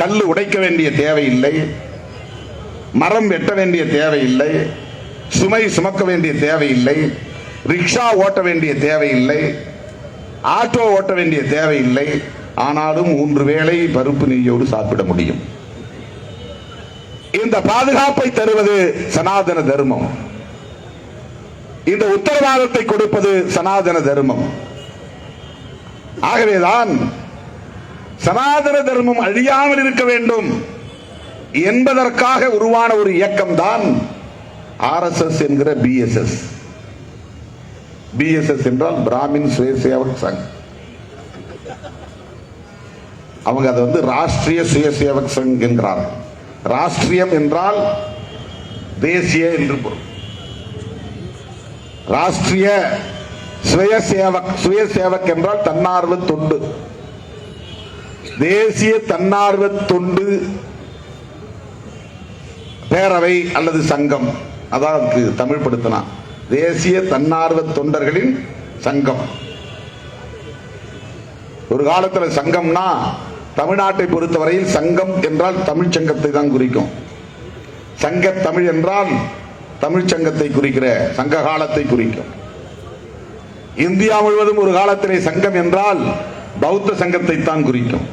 S2: கல் உடைக்க வேண்டிய தேவையில்லை, மரம் வெட்ட வேண்டிய தேவையில்லை, சுமை சுமக்க வேண்டிய தேவையில்லை, ரிக்ஷா ஓட்ட வேண்டிய தேவையில்லை, ஆட்டோ ஓட்ட வேண்டிய தேவையில்லை. ஆனாலும் 3 வேளை பருப்பு நெய்யோடு சாப்பிட முடியும். இந்த பாதுகாப்பை தருவது சனாதன தர்மம். இந்த உத்தரவாதத்தை கொடுப்பது சனாதன தர்மம். ஆகவேதான் சனாதன தர்மம் அழியாமல் இருக்க வேண்டும் என்பதற்காக உருவான ஒரு இயக்கம் தான் RSS என்கிற BSS. BSS என்றால் பிராமின் சுயசேவக் சங். அவங்க அதை ராஷ்டிரிய சுயசேவக் சங் என்கிறார்கள். ராஷ்டிரியம் என்றால் தேசிய என்று பொருள். ராஷ்டிரிய சுயசேவக் என்றால் தன்னார்வ தொண்டு. தேசிய தன்னார்வ தொண்டு பேரவை அல்லது சங்கம், அதான் தமிழ் படுத்தினா தேசிய தன்னார்வ தொண்டர்களின் சங்கம். ஒரு காலத்தில் சங்கம்னா தமிழ்நாட்டை பொறுத்தவரையில் சங்கம் என்றால் தமிழ் சங்கத்தை தான் குறிக்கும். சங்க தமிழ் என்றால் தமிழ் சங்கத்தை குறிக்கிற சங்க காலத்தை குறிக்கும். இந்தியா முழுவதும் ஒரு காலத்திலே சங்கம் என்றால் பௌத்த சங்கத்தை தான் குறிக்கும்.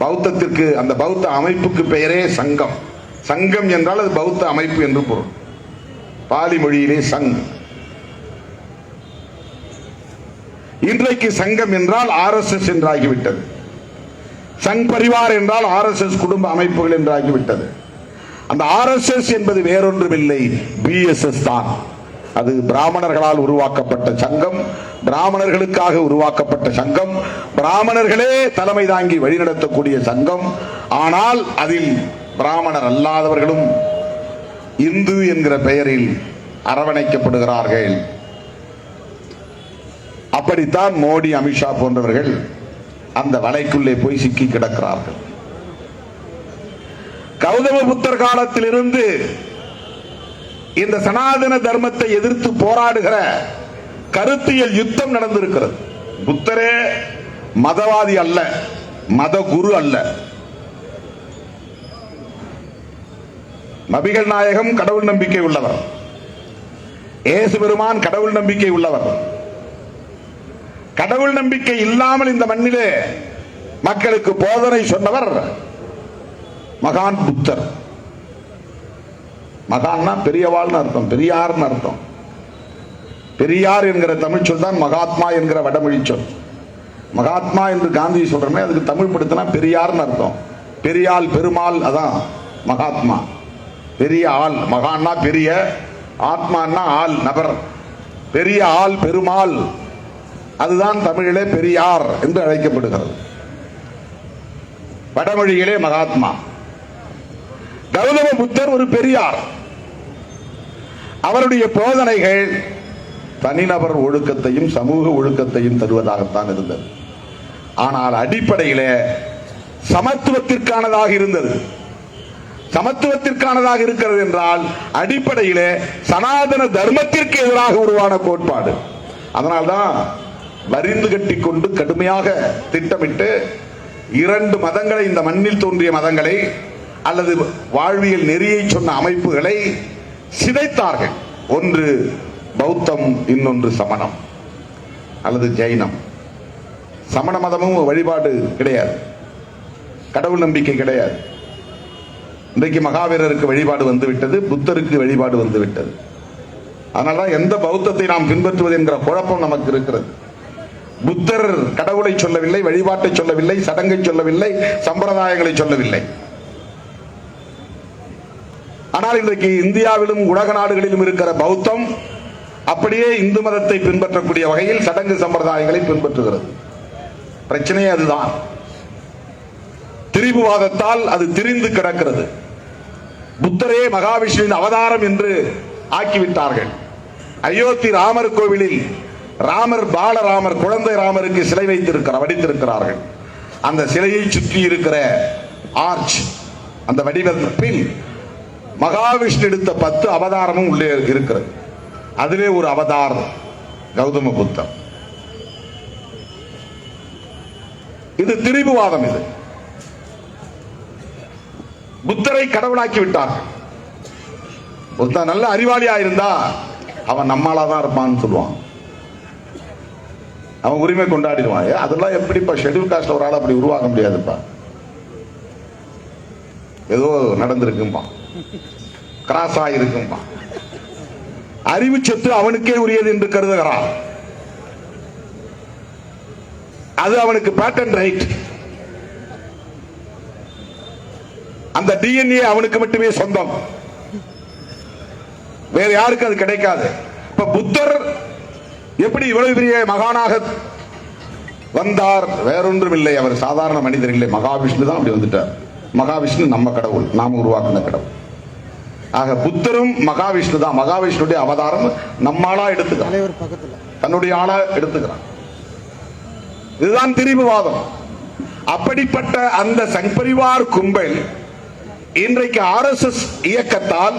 S2: பௌத்தத்திற்கு, அந்த பௌத்த அமைப்புக்கு பெயரே சங்கம். சங்கம் என்றால் அது பௌத்த அமைப்பு என்று பொருள். பாலி மொழியிலே சங். இன்றைக்கு சங்கம் என்றால் RSS என்றாகிவிட்டது. சங் பரிவார் என்றால் RSS குடும்ப அமைப்புகள் என்றாகிவிட்டது. அந்த RSS என்பது வேறொன்றுமில்லை, BSS தான். அது பிராமணர்களால் உருவாக்கப்பட்ட சங்கம், பிராமணர்களுக்காக உருவாக்கப்பட்ட சங்கம், பிராமணர்களே தலைமை தாங்கி வழிநடத்தக்கூடிய சங்கம். ஆனால் அதில் பிராமணர் அல்லாதவர்களும் இந்து என்கிற பெயரில் அரவணைக்கப்படுகிறார்கள். அப்படித்தான் மோடி, அமித்ஷா போன்றவர்கள் அந்த வலைக்குள்ளே போய் சிக்கி கிடக்கிறார்கள். கௌதம புத்தர் காலத்தில் இருந்து இந்த சனாதன தர்மத்தை எதிர்த்து போராடுகிற கருத்தியல் யுத்தம் நடந்திருக்கிறது. புத்தரே மதவாதி அல்ல, மத குரு அல்ல. நபிகள் நாயகம் கடவுள் நம்பிக்கை உள்ளவர், இயேசு பெருமான் கடவுள் நம்பிக்கை உள்ளவர். கடவுள் நம்பிக்கை இல்லாமல் இந்த மண்ணிலே மக்களுக்கு போதனை சொன்னவர் மகான் புத்தர். மகான்னா பெரியவாள்னு அர்த்தம், பெரியார்னு அர்த்தம். பெரியார் என்கிற தமிழ் சொல் தான் மகாத்மா என்கிற வடமொழி சொல். மகாத்மா என்று காந்தி சொல்றமே, அதுக்கு தமிழ் படுத்தினா பெரியார்னு அர்த்தம். பெரியாள், பெருமாள், அதான் மகாத்மா. பெரிய ஆள், மகான்னா பெரிய, ஆத்மான்னா ஆள், நபர். பெரிய ஆள் பெருமாள், அதுதான் தமிழிலே பெரியார் என்று அழைக்கப்படுகிறது, வடமொழியிலே மகாத்மா. கௌதம புத்தர் ஒரு பெரியார். அவருடைய போதனைகள் தனிநபர் ஒழுக்கத்தையும் சமூக ஒழுக்கத்தையும் தருவதாகத்தான் இருந்தது. ஆனால் அடிப்படையிலே சமத்துவத்திற்கானதாக இருந்தது. சமத்துவத்திற்கானதாக இருக்கிறது என்றால் அடிப்படையிலே சனாதன தர்மத்திற்கு எதிராக உருவான கோட்பாடு. அதனால்தான் வரிந்து கட்டி கொண்டு கடுமையாக திட்டமிட்டு 2 மதங்களை, இந்த மண்ணில் தோன்றிய மதங்களை அல்லது வாழ்வியல் நெறியை சொன்ன அமைப்புகளை சிதைத்தார்கள். ஒன்று பௌத்தம், இன்னொன்று சமணம் அல்லது ஜெயினம். சமண மதமும் வழிபாடு கிடையாது, கடவுள் நம்பிக்கை கிடையாது. இன்றைக்கு மகாவீரருக்கு வழிபாடு வந்துவிட்டது, புத்தருக்கு வழிபாடு வந்துவிட்டது. அதனால்தான் எந்த பௌத்தத்தை நாம் பின்பற்றுவது என்கிற குழப்பம் நமக்கு இருக்கிறது. புத்தர் கடவுளை சொல்லவில்லை, வழிபாட்டை சொல்லவில்லை, சடங்கை சொல்லவில்லை, சம்பிரதாயங்களை சொல்லவில்லை. ஆனால் இன்றைக்கு இந்தியாவிலும் உலக நாடுகளிலும் இருக்கிற பௌத்தம் அப்படியே இந்து மதத்தை பின்பற்றக்கூடிய வகையில் சடங்கு சம்பிரதாயங்களை பின்பற்றுகிறது. பிரச்சனையே அதுதான். திரிபுவாதத்தால் அது திரிந்து கிடக்கிறது. புத்தரே மகாவிஷ்ணுவின் அவதாரம் என்று ஆக்கிவிட்டார்கள். அயோத்தி ராமர் கோவிலில் ராமர், பாலராமர், குழந்தை ராமருக்கு சிலை வடித்திருக்கிறார்கள். அந்த சிலையை சுற்றி இருக்கிற ஆர்ச், அந்த வடிவமைப்பில் மகாவிஷ்ணு எடுத்த 10 அவதாரமும் உள்ளே இருக்கிறது. அதிலே ஒரு அவதார் கௌதம புத்தர். இது திரிபுவாதம். இது புத்தரை கடவுளாக்கி விட்டார்கள். ஒருத்தன் நல்ல அறிவாளியா இருந்தா அவன் நம்மளாதான் இருப்பான்னு சொல்லுவான். அவன் உரிமை கொண்டாடிடுவான். அதெல்லாம் எப்படிப்பா ஷெட்யூல் காஸ்ட்ல ஒரு ஆள் அப்படி உருவாக்க முடியாதுப்பா, ஏதோ நடந்திருக்கும்பா, கிராஸ் ஆகிருக்கும்பா. அறிவு சொத்து அவனுக்கே உரியது என்று கருதுகிறான். அது அவனுக்கு பேட்டன் ரைட். அந்த டிஎன்ஏ அவனுக்கு மட்டுமே சொந்தம், வேற யாருக்கு அது கிடைக்காது. இப்ப புத்தர் எப்படி இவ்வளவு பெரிய மகானாக வந்தார்? வேறொன்றும் இல்லை, அவர் சாதாரண மனிதர் இல்லை, மகாவிஷ்ணு தான் அப்படி வந்துட்டார். மகாவிஷ்ணு நம்ம கடவுள், நாம் உருவாக்கின கடவுள். ஆக புத்தரும் மகாவிஷ்ணு தான். மகாவிஷ்ணுடைய அவதாரம் நம்மாளா எடுத்துக்கிறான், தன்னுடைய ஆளா எடுத்துக்கிறான். இதுதான் திரிபுவாதம். அப்படிப்பட்ட அந்த சங்பரிவார் கும்பல் இன்றைக்கு RSS இயக்கத்தால்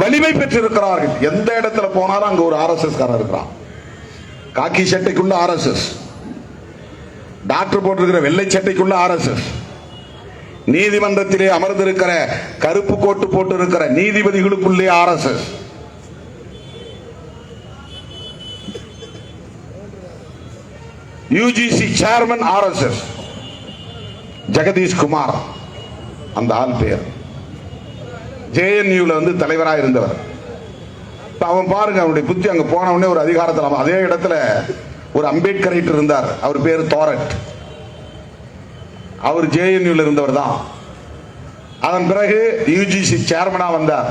S2: வலிமை பெற்றிருக்கிறார்கள். எந்த இடத்துல போனாலும் அங்க ஒரு RSS காரர் இருக்கிறான். காக்கி சட்டைக்குள்ள RSS, டாக்டர் போட்டிருக்கிற வெள்ளை சட்டைக்குள்ள RSS, நீதிமன்றத்திலே அமர்ந்திருக்கிற கருப்பு கோட்டு போட்டு இருக்கிற நீதிபதிகளுக்குள்ளே RSS. UGC chairman RSS, Jagdish Kumar அந்த ஆள் பேர். JNUல தலைவராக இருந்தவர். அவன் பாருங்க, அவனுடைய புத்தி அங்க போனவனே ஒரு அதிகாரத்தில். அதே இடத்துல ஒரு அம்பேத்கரைட் இருந்தார், அவர் பேர் தோரட். அவர் JNUல இருந்தவர் தான். அதன் பிறகு UGC சேர்மனா வந்தார்.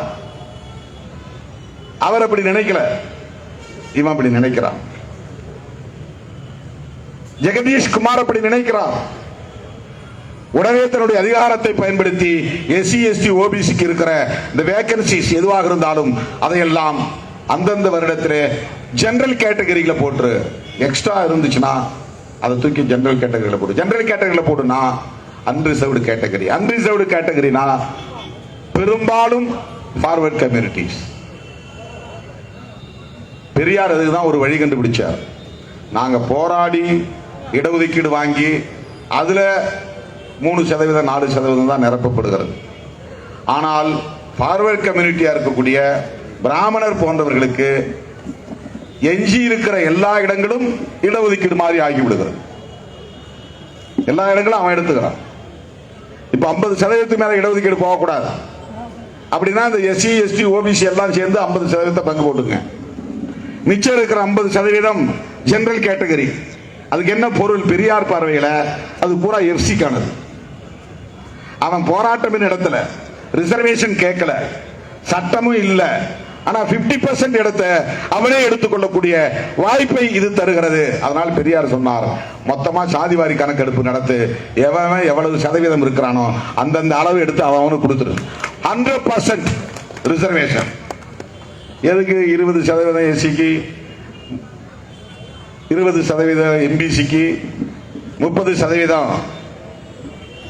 S2: அவர் அப்படி நினைக்கல, இவன் அப்படி நினைக்கிறான். ஜெகதீஷ் குமார் அப்படி நினைக்கிறார். உடனே தன்னுடைய அதிகாரத்தை பயன்படுத்தி SC ST OBCக்கு இருக்கிற இந்த வேகன்சிஸ் எதுவாக இருந்தாலும் அதையெல்லாம் அந்தந்த வருடத்திலே ஜெனரல் கேட்டகரியில போட்டு, எக்ஸ்ட்ரா இருந்துச்சுன்னா அதை தூக்கி ஜெனரல் கேட்டகரியில போடு. ஜெனரல் கேட்டகரியில போடுனா அன்ரிசர்வ்டு கேட்டகரி. அன்ரிசர்வ்டு கேட்டகரினா பெரும்பாலும் ஃபார்வர்ட் கம்யூனிட்டிஸ். பெரியார் அதுதான் ஒரு வழி கண்டுபிடிச்சார். நாங்க போராடி இடஒதுக்கீடு வாங்கி அதுல 3% 4% தான் நிரப்பப்படுகிறது. ஆனால் ஃபார்வர்ட் கம்யூனிட்டியா இருக்கக்கூடிய பிராமணர் போன்றவர்களுக்கு எஞ்சி இருக்கிற எல்லா இடங்களும் இடஒதுக்கீடு மாதிரி ஆகிவிடுகிறது. எல்லா இடங்களும் அவன் எடுத்துக்கிறான். இப்ப 50% மேல இடஒதுக்கீடு போகக்கூடாது அப்படின்னா இந்த SC ST OBC எல்லாம் சேர்ந்து 50% பங்கு போட்டுங்க. மிச்சம் இருக்கிற 50% ஜெனரல் கேட்டகரி. அதுக்கு என்ன பொருள்? பெரியார் பார்வையில அது பூரா எஃப்சிக்கானது. அவன் போராட்டம் இடத்துல ரிசர்வேஷன் கேட்கல, சட்டமும் இல்ல, ஆனா 50% இடத்தை அவனே எடுத்துக்கொள்ளக்கூடிய வாய்ப்பை இது தருகிறது. அதனால் பெரியார் சொன்னார், மொத்தமா சாதிவாரி கணக்கெடுப்பு நடத்து, எவன் எவ்வளவு சதவீதம் இருக்கிறானோ அந்தந்த அளவு எடுத்து அவனுக்கு கொடுத்துரு. 100% ரிசர்வேஷன். எதுக்கு 20% எஸ்சிக்கு, 20% எம்பிசிக்கு, 30%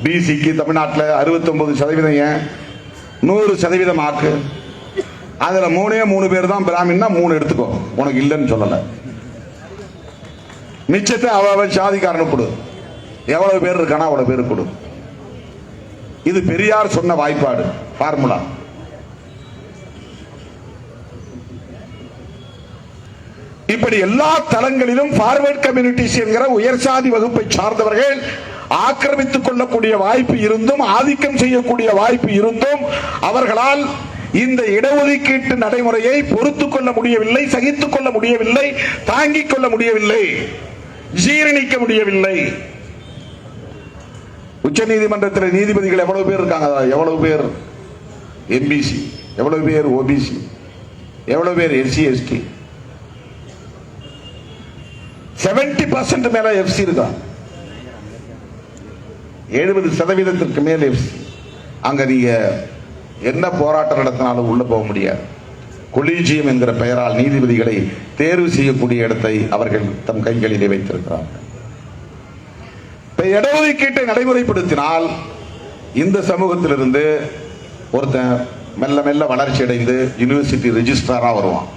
S2: பிசிக்கு, தமிழ்நாட்டில் 69% ஏன் 100% ஆக்கு. அதுல 3 பேர் தான் பிராமின்னா 3 எடுத்துக்கோ, உனக்கு இல்லைன்னு சொல்லல. மிச்சத்தை அவன் சாதிக்காரனு கொடு, எவ்வளவு பேர் இருக்கானா அவ்வளவு பேர் கொடு. இது பெரியார் சொன்ன வாய்ப்பாடு, பார்முலா. இப்படி எல்லா தளங்களிலும் ஃபார்வர்ட் கம்யூனிட்டிஸ் என்கிற உயர் சாதி வகுப்பை சார்ந்தவர்கள் ஆக்கிரமித்துக் கொள்ளக்கூடிய வாய்ப்பு இருந்தும், ஆதிக்கம் செய்யக்கூடிய வாய்ப்பு இருந்தும், அவர்களால் இந்த இடஒதுக்கீட்டு நடைமுறையை பொறுத்துக் கொள்ள முடியவில்லை, சகித்துக் கொள்ள முடியவில்லை, தாங்கிக் கொள்ள முடியவில்லை, ஜீரணிக்க முடியவில்லை. உச்ச நீதிமன்றத்தில் நீதிபதிகள் எவ்வளவு பேர் இருக்காங்க? எவ்வளவு பேர் எம்பிசி, எவ்வளவு பேர் ஓபிசி, எவ்வளவு பேர் எஸ்சி எஸ்டி? 70% மேல எஃப்சி இருக்கா, 70% மேல எஃப்சி. அங்க நீங்க என்ன போராட்டம் நடத்தினாலும் உள்ள போக முடியாது. கொலீஜியம் என்கிற பெயரால் நீதிபதிகளை தேர்வு செய்யக்கூடிய இடத்தை அவர்கள் தம் கைகளிலே வைத்திருக்கிறார்கள். இடஒதுக்கீட்டை நடைமுறைப்படுத்தினால் இந்த சமூகத்திலிருந்து ஒருத்தன் மெல்ல மெல்ல வளர்ச்சி அடைந்து யூனிவர்சிட்டி ரெஜிஸ்ட்ராரா வருவான்.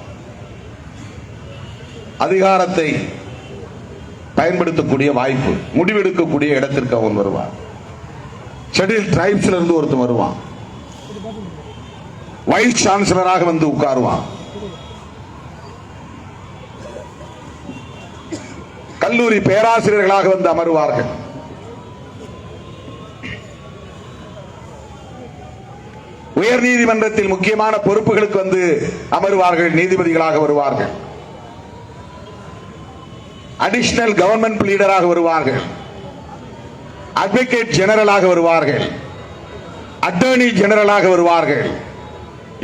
S2: அதிகாரத்தை பயன்படுத்தக்கூடிய வாய்ப்பு, முடிவெடுக்கக்கூடிய இடத்திற்கு அவன் வருவான். ஷெட்யூல் டிரைப்ஸ்ல இருந்து ஒருத்தன் வருவான், வைஸ் சான்சலராக வந்து உட்காருவான். கல்லூரி பேராசிரியர்களாக வந்து அமருவார்கள். உயர் நீதிமன்றத்தில் முக்கியமான பொறுப்புகளுக்கு வந்து அமருவார்கள், நீதிபதிகளாக வருவார்கள். அடிஷனல் கவர்மெண்ட் லீடராக வருவார்கள், அட்வொகேட் ஜெனரலாக வருவார்கள், அட்டர்னி ஜெனரலாக வருவார்கள்.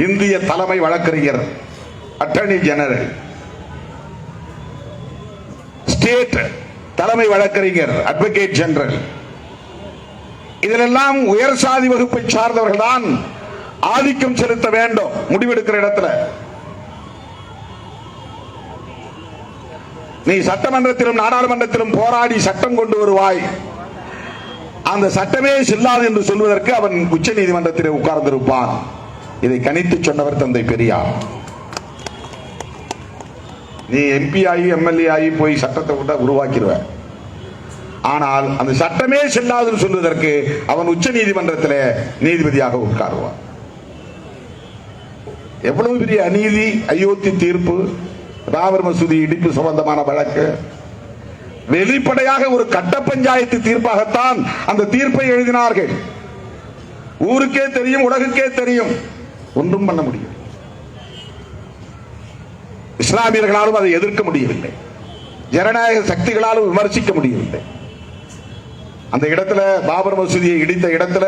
S2: இந்திய தலைமை வழக்கறிஞர் அட்டர்னி ஜெனரல், ஸ்டேட் தலைமை வழக்கறிஞர் அட்வொகேட் ஜெனரல். இதிலெல்லாம் உயர் சாதி வகுப்பை சார்ந்தவர்கள் தான் ஆதிக்கம் செலுத்த வேண்டும் முடிவெடுக்கிற இடத்துல. நீ சட்டமன்றத்திலும் நாடாளுமன்றத்திலும் போராடி சட்டம் கொண்டு வருவாய், அந்த சட்டமே செல்லாது என்று சொல்வதற்கு அவன் உச்ச நீதிமன்றத்திலே உட்கார்ந்திருப்பான். இதை கணித்து சொன்னவர் தந்தை பெரியார். நீ எம்பி ஆகி எம்எல்ஏ ஆகி போய் சட்டத்தை கூட உருவாக்கிடுவ, ஆனால் அந்த சட்டமே செல்லாதுன்னு சொல்வதற்கு அவன் உச்ச நீதிமன்றத்தில் நீதிபதியாக உட்காருவான். எவ்வளவு பெரிய அநீதி! அயோத்தி தீர்ப்பு, ராமர் மசூதி இடிப்பு சம்பந்தமான வழக்கு வெளிப்படையாக ஒரு கட்ட பஞ்சாயத்து தீர்ப்பாகத்தான் அந்த தீர்ப்பை எழுதினார்கள். ஊருக்கே தெரியும், உலகுக்கே தெரியும், ஒன்றும் பண்ண முடியும். இஸ்லாமியர்களாலும் அதை எதிர்க்க முடியவில்லை, ஜனநாயக சக்திகளாலும் விமர்சிக்க முடியவில்லை. அந்த இடத்துல பாபர் மசூதியை இடித்த இடத்துல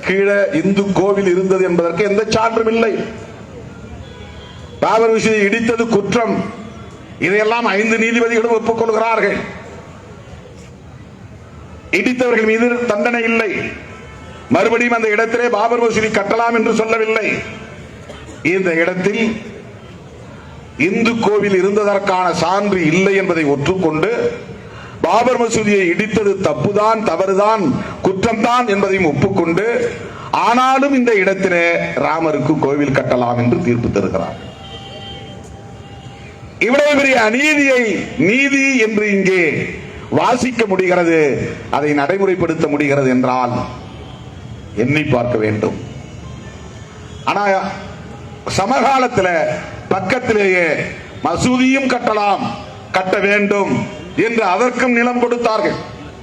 S2: கீழே இந்து கோவில் இருந்தது என்பதற்கு எந்த சான்றும் இல்லை. பாபர் மசூதியை இடித்தது குற்றம், இதையெல்லாம் 5 நீதிபதிகளும் ஒப்புக்கொள்கிறார்கள். இடித்தவர்கள் மீது தண்டனை இல்லை. மறுபடியும் அந்த இடத்திலே பாபர் மசூதி கட்டலாம் என்று சொல்லவில்லை. இந்த இடத்தில் இந்து கோவில் இருந்ததற்கான சான்று இல்லை என்பதை ஒற்றுக்கொண்டு பாபர் மசூதியை இடித்தது தப்புதான், தவறுதான், குற்றம்தான் என்பதையும் ஒப்புக்கொண்டு, ஆனாலும் இந்த இடத்திலே ராமருக்கு கோவில் கட்டலாம் என்று தீர்ப்பு தருகிறார். இவ்வளவு பெரிய அநீதியை நீதி என்று இங்கே வாசிக்க முடிகிறது, அதை நடைமுறைப்படுத்த முடிகிறது என்றால் எண்ணி பார்க்க வேண்டும். ஆனா சமகாலத்தில் பக்கத்திலேயே மசூதியும் கட்டலாம், கட்ட வேண்டும் என்று அதற்கும் நிலம் கொடுத்தார்கள்.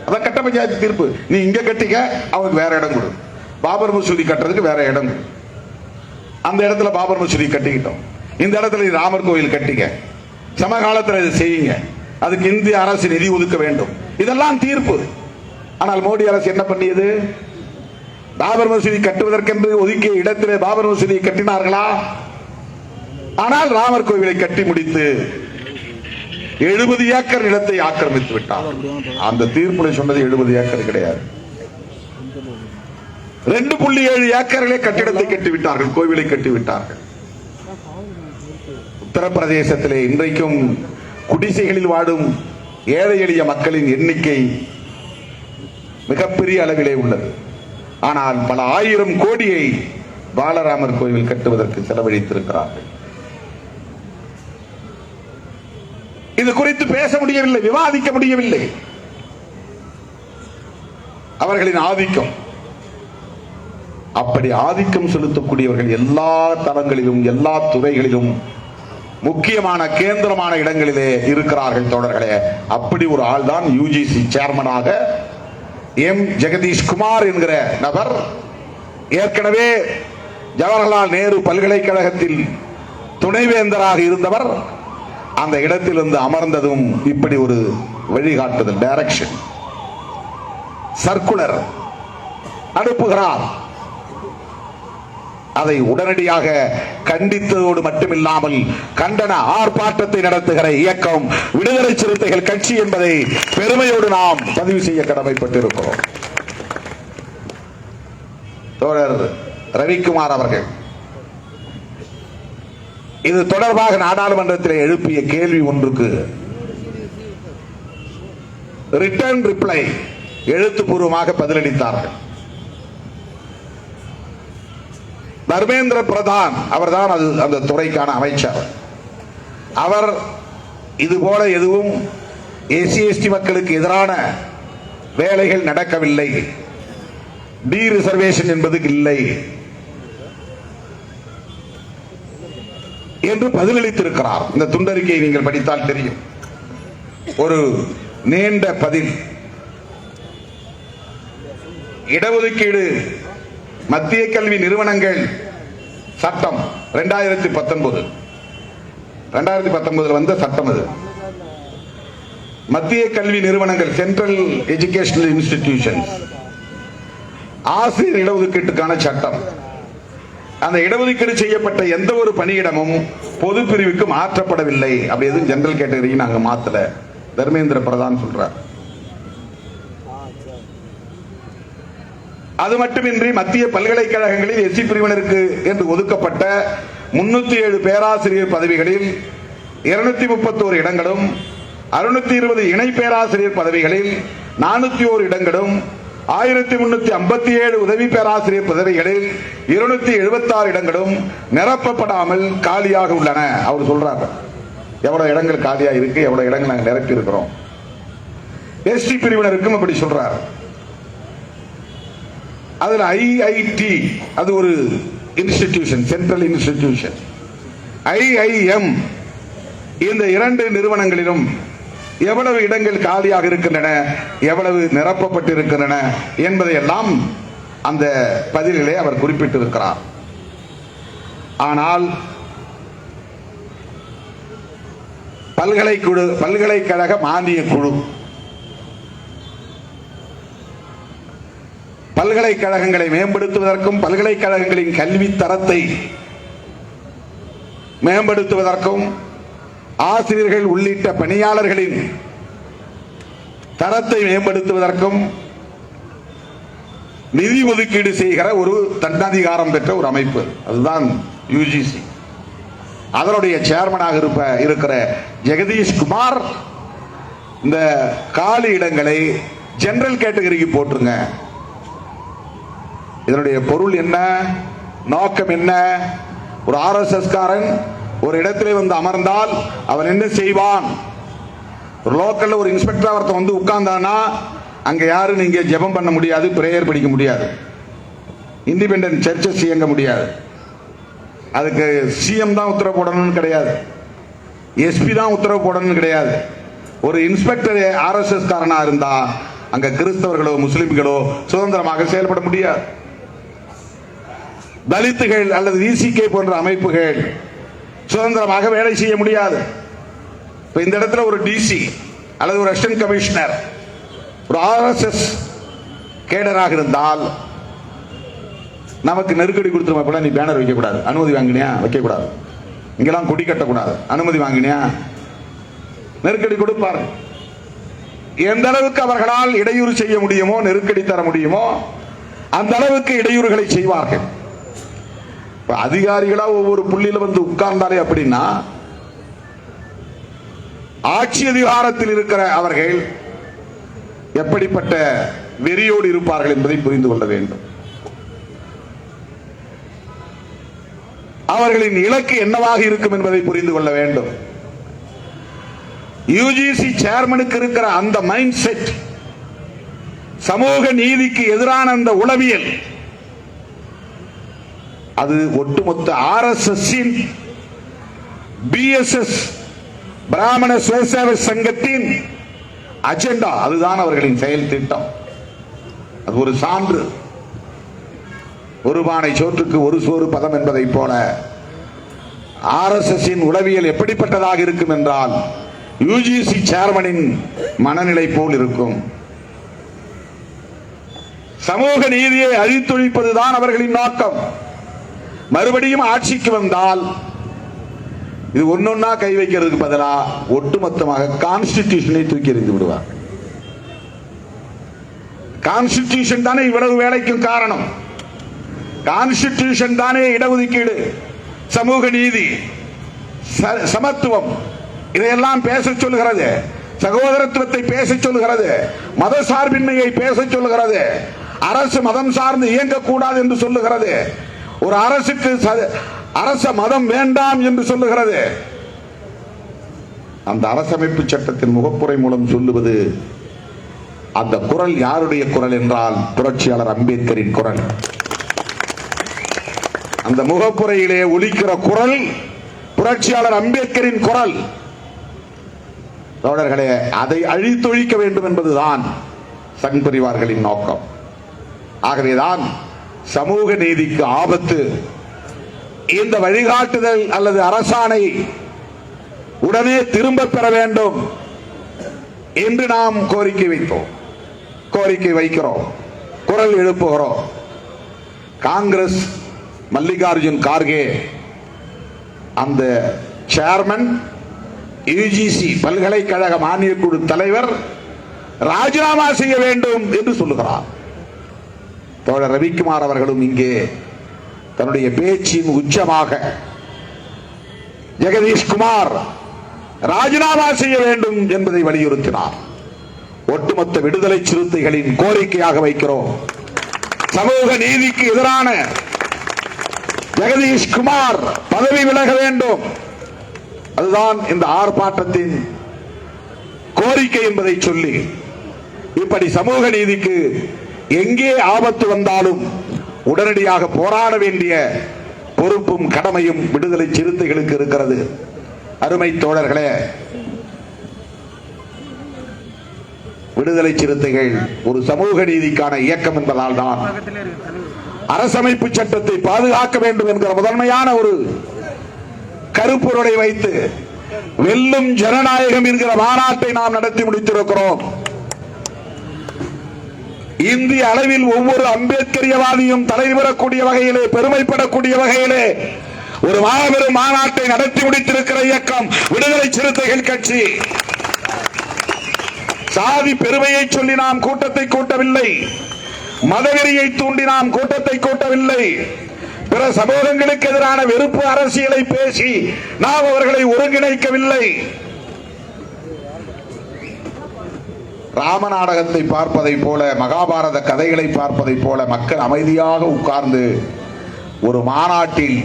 S2: அத கட்ட பஞ்சாயத்து தீர்ப்பு. நீ இங்க கட்டிக்க, அவனுக்கு வேற இடம் கொடு. பாபர் மசூதி கட்டுறதுக்கு வேற இடம் கொடு. அந்த இடத்துல பாபர் மசூதி கட்டிக்கிட்டோம், இந்த இடத்துல ராமர் கோயில் கட்டிக்க, சமகாலத்தில் இதை செய்யுங்க, அதுக்கு இந்திய அரசு நிதி ஒதுக்க வேண்டும். இதெல்லாம் தீர்ப்பு. ஆனால் மோடி அரசு என்ன பண்ணியது? பாபர் மசூதி கட்டுவதற்கென்று ஒதுக்கிய இடத்திலே பாபர் மசூதியை கட்டினார்களா? ஆனால் ராமர் கோவிலை கட்டி முடித்து 70 ஏக்கர் நிலத்தை ஆக்கிரமித்து விட்டார். அந்த தீர்ப்புல சொன்னது 70 ஏக்கர் கிடையாது, 2.7 ஏக்கர்களே கட்டிடத்தை கட்டிவிட்டார்கள், கோவிலை கட்டிவிட்டார்கள். உத்தரப்பிரதேசத்திலே இன்றைக்கும் குடிசைகளில் வாடும் ஏழை எளிய மக்களின் எண்ணிக்கை மிகப்பெரிய அளவிலே உள்ளது. ஆனால் பல ஆயிரம் கோடியை பாலராமர் கோவில் கட்டுவதற்கு செலவழித்திருக்கிறார்கள். இது குறித்து பேச முடியவில்லை, விவாதிக்க முடியவில்லை. அவர்களின் ஆதிக்கம், அப்படி ஆதிக்கம் செலுத்தக்கூடியவர்கள் எல்லா தளங்களிலும் எல்லா துறைகளிலும் முக்கியமான கேந்திரமான இடங்களிலே இருக்கிறார்கள் தோழர்களே. அப்படி ஒரு ஆள் தான் யுஜிசி சேர்மனாக எம் ஜெகதீஷ் குமார் என்கிற நபர். ஏற்கனவே ஜவஹர்லால் நேரு பல்கலைக்கழகத்தில் துணைவேந்தராக இருந்தவர். அந்த இடத்திலிருந்து அமர்ந்ததும் இப்படி ஒரு வழிகாட்டுதல், டைரக்ஷன், சர்க்குலர் அனுப்புகிறார். அதை உடனடியாக கண்டித்ததோடு மட்டுமில்லாமல் கண்டன ஆர்ப்பாட்டத்தை நடத்துகிற இயக்கம் விடுதலை சிறுத்தைகள் கட்சி என்பதை பெருமையோடு நாம் பதிவு செய்ய கடமைப்பட்டிருக்கிறோம். தோழர் ரவிக்குமார் அவர்கள் இது தொடர்பாக நாடாளுமன்றத்தில் எழுப்பிய கேள்வி ஒன்றுக்கு ரிட்டர்ன் ரிப்ளை, எழுத்துப்பூர்வமாக பதிலளித்தார்கள். தர்மேந்திர பிரதான் அவர்தான் அந்த துறைக்கான அமைச்சர். அவர் இதுபோல எதுவும் எஸ்சி மக்களுக்கு எதிரான வேலைகள் நடக்கவில்லை, டி ரிசர்வேஷன் என்பது இல்லை என்று பதிலளித்திருக்கிறார். இந்த துண்டறிக்கையை நீங்கள் படித்தால் தெரியும். ஒரு நீண்ட பதில். இடஒதுக்கீடு மத்திய கல்வி நிறுவனங்கள் சட்டம் 2019 வந்த சட்டம். அது மத்திய கல்வி நிறுவனங்கள், சென்ட்ரல் எஜுகேஷனல் இன்ஸ்டிடியூஷன்ஸ், ஆசிரியர் இடஒதுக்கீட்டுக்கான சட்டம். அந்த இடஒதுக்கீடு செய்யப்பட்ட எந்த ஒரு பணியிடமும் பொது பிரிவுக்கு மாற்றப்படவில்லை. அப்படி எதுவும் ஜெனரல் கேட்டகரிக்கு நாங்க மாத்தல, தர்மேந்திர பிரதான் சொல்றார். அது மட்டுமின்றி மத்திய பல்கலைக்கழகங்களில் எஸ்சி பிரிவினருக்கு என்று ஒதுக்கப்பட்ட 307 பேராசிரியர் பதவிகளில் 231 இடங்களும், 620 இணை பேராசிரியர் பதவிகளில் 401 இடங்களும், 1357 உதவி பேராசிரியர் பதவிகளில் 276 இடங்களும் நிரப்பப்படாமல் காலியாக உள்ளன. அவர் சொல்றார் எவ்வளவு இடங்கள் காலியா இருக்கு, எவ்வளவு இடங்கள் நாங்கள் நிரப்பி இருக்கிறோம். எஸ்டி பிரிவினருக்கும் அப்படி சொல்றார். அதுல ஐஐடி, அது ஒரு இன்ஸ்டிடியூஷன், சென்ட்ரல் இன்ஸ்டிடியூஷன். ஐஐஎம், இந்த 2 நிறுவனங்களிலும் எவ்வளவு இடங்கள் காலியாக இருக்கின்றன, எவ்வளவு நிரப்பப்பட்டிருக்கின்றன என்பதையெல்லாம் அந்த பதிலிலே அவர் குறிப்பிட்டிருக்கிறார். ஆனால் பல்கலைக்கழக மானிய குழு, பல்கலைக்கழகங்களை மேம்படுத்துவதற்கும் பல்கலைக்கழகங்களின் கல்வி தரத்தை மேம்படுத்துவதற்கும் ஆசிரியர்கள் உள்ளிட்ட பணியாளர்களின் தரத்தை மேம்படுத்துவதற்கும் நிதி ஒதுக்கீடு செய்கிற ஒரு தன்னதிகாரம் பெற்ற ஒரு அமைப்பு, அதுதான் யுஜிசி. அதனுடைய சேர்மனாக இருக்கிற ஜெகதீஷ் குமார் இந்த காலி இடங்களை ஜெனரல் கேட்டகரிக்கு போட்டுருங்க. இதனுடைய பொருள் என்ன, நோக்கம் என்ன? ஒரு ஆர்எஸ்எஸ் காரன் ஒரு இடத்திலே வந்து அமர்ந்தால் அவன் என்ன செய்வான்? ஒரு லோக்கல்ல ஒரு இன்ஸ்பெக்டர் ஒருத்தன் வந்து உட்கார்ந்தானா அங்க யாரும் நீங்க ஜெபம் பண்ண முடியாது, பிரேயர் படிக்க முடியாது, இண்டிபெண்டன்ட் சர்ச்சஸ் இயங்க முடியாது. அதுக்கு சிஎம் தான் உத்தரவு போடணும்னு கிடையாது, எஸ்பி தான் உத்தரவு போடணும்னு கிடையாது. ஒரு இன்ஸ்பெக்டர் ஆர்எஸ்எஸ் காரனா இருந்தா அங்க கிறிஸ்தவர்களோ முஸ்லிம்களோ சுதந்திரமாக செயல்பட முடியாது. தலித்துகள் அல்லது விசிகே போன்ற அமைப்புகள் சுதந்திரமாக வேலை செய்ய முடியாது. இந்த இடத்துல ஒரு டிசி அல்லது ஒரு அசிஸ்டன்ட் கமிஷனர் ஒரு ஆர்எஸ்எஸ் கேடராக இருந்தால் நமக்கு நெருக்கடி கொடுத்துருமா, நீ பேனர் வைக்க கூடாது, அனுமதி வாங்கினியா வைக்க கூடாது, இங்கெல்லாம் கொடி கட்டக்கூடாது, அனுமதி வாங்கினியா, நெருக்கடி கொடுப்பார். எந்த அளவுக்கு அவர்களால் இடையூறு செய்ய முடியுமோ, நெருக்கடி தர முடியுமோ, அந்த அளவுக்கு இடையூறுகளை செய்வார்கள். அதிகாரிகளா ஒவ்வொரு புள்ளியில வந்து உட்கார்ந்தாலே அப்படின்னா, ஆட்சி அதிகாரத்தில் இருக்கிற அவர்கள் எப்படிப்பட்ட வெறியோடு இருப்பார்கள் என்பதை புரிந்து கொள்ள வேண்டும். அவர்களின் இலக்கு என்னவாக இருக்கும் என்பதை புரிந்து கொள்ள வேண்டும். யுஜிசி சேர்மனுக்கு இருக்கிற அந்த மைண்ட் செட், சமூக நீதிக்கு எதிரான அந்த உளவியல், அது ஒட்டுமொத்த RSS BSS பிராமண சுயசேவை சங்கத்தின் அஜெண்டா. அதுதான் அவர்களின் செயல் திட்டம். அது ஒரு சான்று. ஒரு பானை சோற்றுக்கு ஒரு சோறு பதம் என்பதை போல RSS உளவியல் எப்படிப்பட்டதாக இருக்கும் என்றால் யுஜிசி சேர்மனின் மனநிலை போல் இருக்கும். சமூக நீதியை அழித்தொழிப்பதுதான் அவர்களின் நோக்கம். மறுபடியும் ஆட்சிக்கு வந்தால் இது ஒன்னொன்னா கை வைக்கிறதுக்கு பதிலா ஒட்டுமொத்தமாக கான்ஸ்டிடியூஷனை தூக்கி எறிந்து விடுவார். கான்ஸ்டிடியூஷன் தானே இவ்வளவு வேலைக்கும் காரணம். கான்ஸ்டிடியூஷன் தானே இடஒதுக்கீடு, சமூக நீதி, சமத்துவம் இதையெல்லாம் பேச சொல்லுகிறது. சகோதரத்துவத்தை பேச சொல்லுகிறது. மத சார்பின்மையை பேச சொல்லுகிறது. அரசு மதம் சார்ந்து இயங்கக்கூடாது என்று சொல்லுகிறது. ஒரு அரசுக்கு அரச மதம் வேண்டாம் என்று சொல்லுகிறது. அந்த அரசமைப்பு சட்டத்தின் முகப்புரை மூலம் சொல்லுவது, அந்த குரல் யாருடைய குரல் என்றால் புரட்சியாளர் அம்பேத்கரின் குரல். அந்த முகப்புரையிலே ஒலிக்கிற குரல் புரட்சியாளர் அம்பேத்கரின் குரல். தோழர்களே, அதை அழித்தொழிக்க வேண்டும் என்பதுதான் சங் பரிவார்களின் நோக்கம். ஆகவேதான் சமூக நீதிக்கு ஆபத்து. இந்த வழிகாட்டுதல் அல்லது அரசாணை உடனே திரும்ப பெற வேண்டும் என்று நாம் கோரிக்கை வைக்கிறோம், குரல் எழுப்புகிறோம். காங்கிரஸ் மல்லிகார்ஜுன் கார்கே, அந்த சேர்மன், யுஜிசி பல்கலைக்கழக மானியக் குழு தலைவர் ராஜினாமா செய்ய வேண்டும் என்று சொல்லுகிறார். தோழர் ரவிக்குமார் அவர்களும் இங்கே தன்னுடைய பேச்சின் உச்சமாக ஜெகதீஷ்குமார் ராஜினாமா செய்ய வேண்டும் என்பதை வலியுறுத்தினார். ஒட்டுமொத்த விடுதலை சிறுத்தைகளின் கோரிக்கையாக வைக்கிறோம். சமூக நீதிக்கு எதிரான ஜெகதீஷ்குமார் பதவி விலக வேண்டும். அதுதான் இந்த ஆர்ப்பாட்டத்தின் கோரிக்கை என்பதை சொல்லி, இப்படி சமூக நீதிக்கு எங்கே ஆபத்து வந்தாலும் உடனடியாக போராட வேண்டிய பொறுப்பும் கடமையும் விடுதலை சிறுத்தைகளுக்கு இருக்கிறது. அருமை தோழர்களே, விடுதலை சிறுத்தைகள் ஒரு சமூக நீதிக்கான இயக்கம் என்பதால் தான் அரசமைப்பு சட்டத்தை பாதுகாக்க வேண்டும் என்கிற முதன்மையான ஒரு கருப்பொருளை வைத்து வெல்லும் ஜனநாயகம் என்கிற மாநாட்டை நாம் நடத்தி முடித்திருக்கிறோம். இந்திய அளவில் ஒவ்வொரு அம்பேத்கரியவாதியும் தலைவரக்கூடிய வகையிலே, பெருமைப்படக்கூடிய வகையிலே ஒரு மாபெரும் மாநாட்டை நடத்தி முடித்திருக்கிற இயக்கம் விடுதலை சிறுத்தைகள் கட்சி. சாதி பெருமையை சொல்லி நாம் கூட்டத்தை கூட்டவில்லை. மதவெறியை தூண்டி நாம் கூட்டத்தை கூட்டவில்லை. பிற சமூகங்களுக்கு எதிரான வெறுப்பு அரசியலை பேசி நாம் அவர்களை ஒருங்கிணைக்கவில்லை. ராம நாடகத்தை பார்ப்பதை போல, மகாபாரத கதைகளை பார்ப்பதை போல மக்கள் அமைதியாக உட்கார்ந்து ஒரு மாநாட்டில்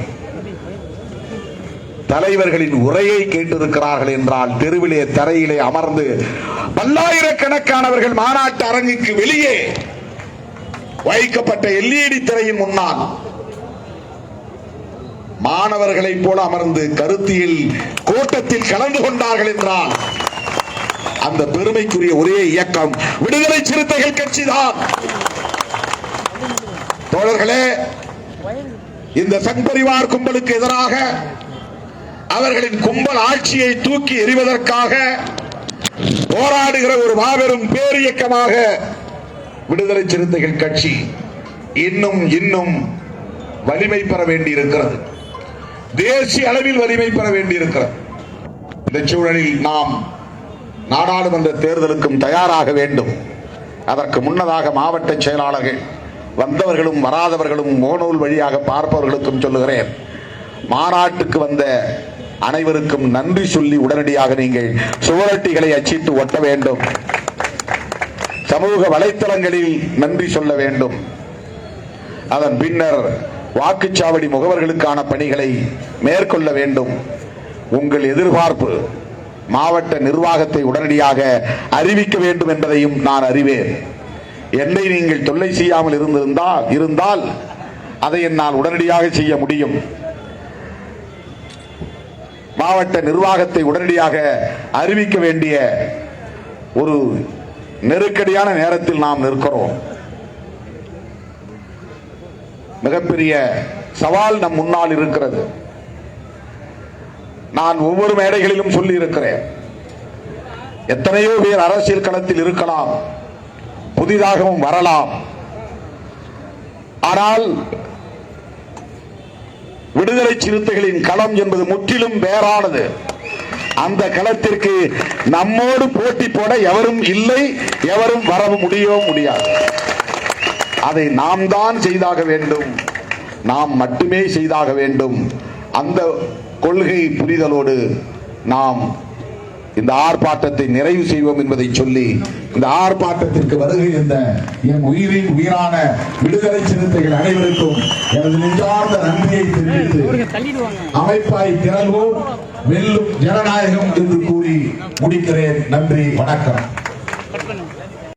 S2: தலைவர்களின் உரையை கேட்டிருக்கிறார்கள் என்றால், தெருவிலே தரையிலே அமர்ந்து பல்லாயிரக்கணக்கானவர்கள் மாநாட்டு அரங்குக்கு வெளியே வைக்கப்பட்ட LED திரையின் முன்னால் மாணவர்களைப் போல அமர்ந்து கருத்தியல் கூட்டத்தில் கலந்து கொண்டார்கள் என்றால், அந்த பெருமைக்குரிய ஒரே இயக்கம் விடுதலை சிறுத்தைகள் கட்சிதான். தோழர்களே, இந்த சங் பரிவார் கும்பலுக்கு எதிராக, அவர்களின் கும்பல் ஆட்சியை தூக்கி எறிவதற்காக போராடுகிற ஒரு மாபெரும் பேரியக்கமாக விடுதலை சிறுத்தைகள் கட்சி இன்னும் வலிமை பெற வேண்டியிருக்கிறது. தேசிய அளவில் வலிமை பெற வேண்டியிருக்கிறது. இந்த சூழலில் நாம் நாடாளுமன்ற தேர்தலுக்கும் தயாராக வேண்டும். அதற்கு முன்னதாக மாவட்ட செயலாளர்கள் வந்தவர்களும் வராதவர்களும் முகநூல் வழியாக பார்ப்பவர்களுக்கும் சொல்லுகிறேன், மாநாட்டுக்கு வந்த அனைவருக்கும் நன்றி சொல்லி உடனடியாக நீங்கள் சுவரொட்டிகளை அச்சிட்டு ஒட்ட வேண்டும். சமூக வலைத்தளங்களில் நன்றி சொல்ல வேண்டும். அதன் பின்னர் வாக்குச்சாவடி முகவர்களுக்கான பணிகளை மேற்கொள்ள வேண்டும். உங்கள் எதிர்பார்ப்பு மாவட்ட நிர்வாகத்தை உடனடியாக அறிவிக்க வேண்டும் என்பதையும் நான் அறிவேன். என்னை நீங்கள் தொல்லை செய்யாமல் இருந்தால் அதை என்னால் உடனடியாக செய்ய முடியும். மாவட்ட நிர்வாகத்தை உடனடியாக அறிவிக்க வேண்டிய ஒரு நெருக்கடியான நேரத்தில் நாம் நிற்கிறோம். மிகப்பெரிய சவால் நம் முன்னால் இருக்கிறது. நான் ஒவ்வொரு மேடைகளிலும் சொல்லி இருக்கிறேன், எத்தனையோ பேர் அரசியல் களத்தில் இருக்கலாம், புதிதாகவும் வரலாம். ஆனால் விடுதலை சிறுத்தைகளின் களம் என்பது முற்றிலும் வேறானது. அந்த களத்திற்கு நம்மோடு போட்டி போட எவரும் இல்லை, எவரும் வரவும் முடியாது. அதை நாம் தான் செய்தாக வேண்டும், நாம் மட்டுமே செய்தாக வேண்டும். அந்த கொள்கை புரிதலோடு நாம் இந்த ஆர்ப்பாட்டத்தை நிறைவு செய்வோம் என்பதை சொல்லி, இந்த ஆர்ப்பாட்டத்திற்கு வருகை இருந்த என் உயிரின் உயிரான விடுதலை சிறுத்தைகள் அனைவருக்கும் எனது நெஞ்சார்ந்த நன்றியை தெரிவித்து அமைப்பாய் திரள்வோம், வெல்லும் ஜனநாயகம் என்று கூறி முடிக்கிறேன். நன்றி, வணக்கம்.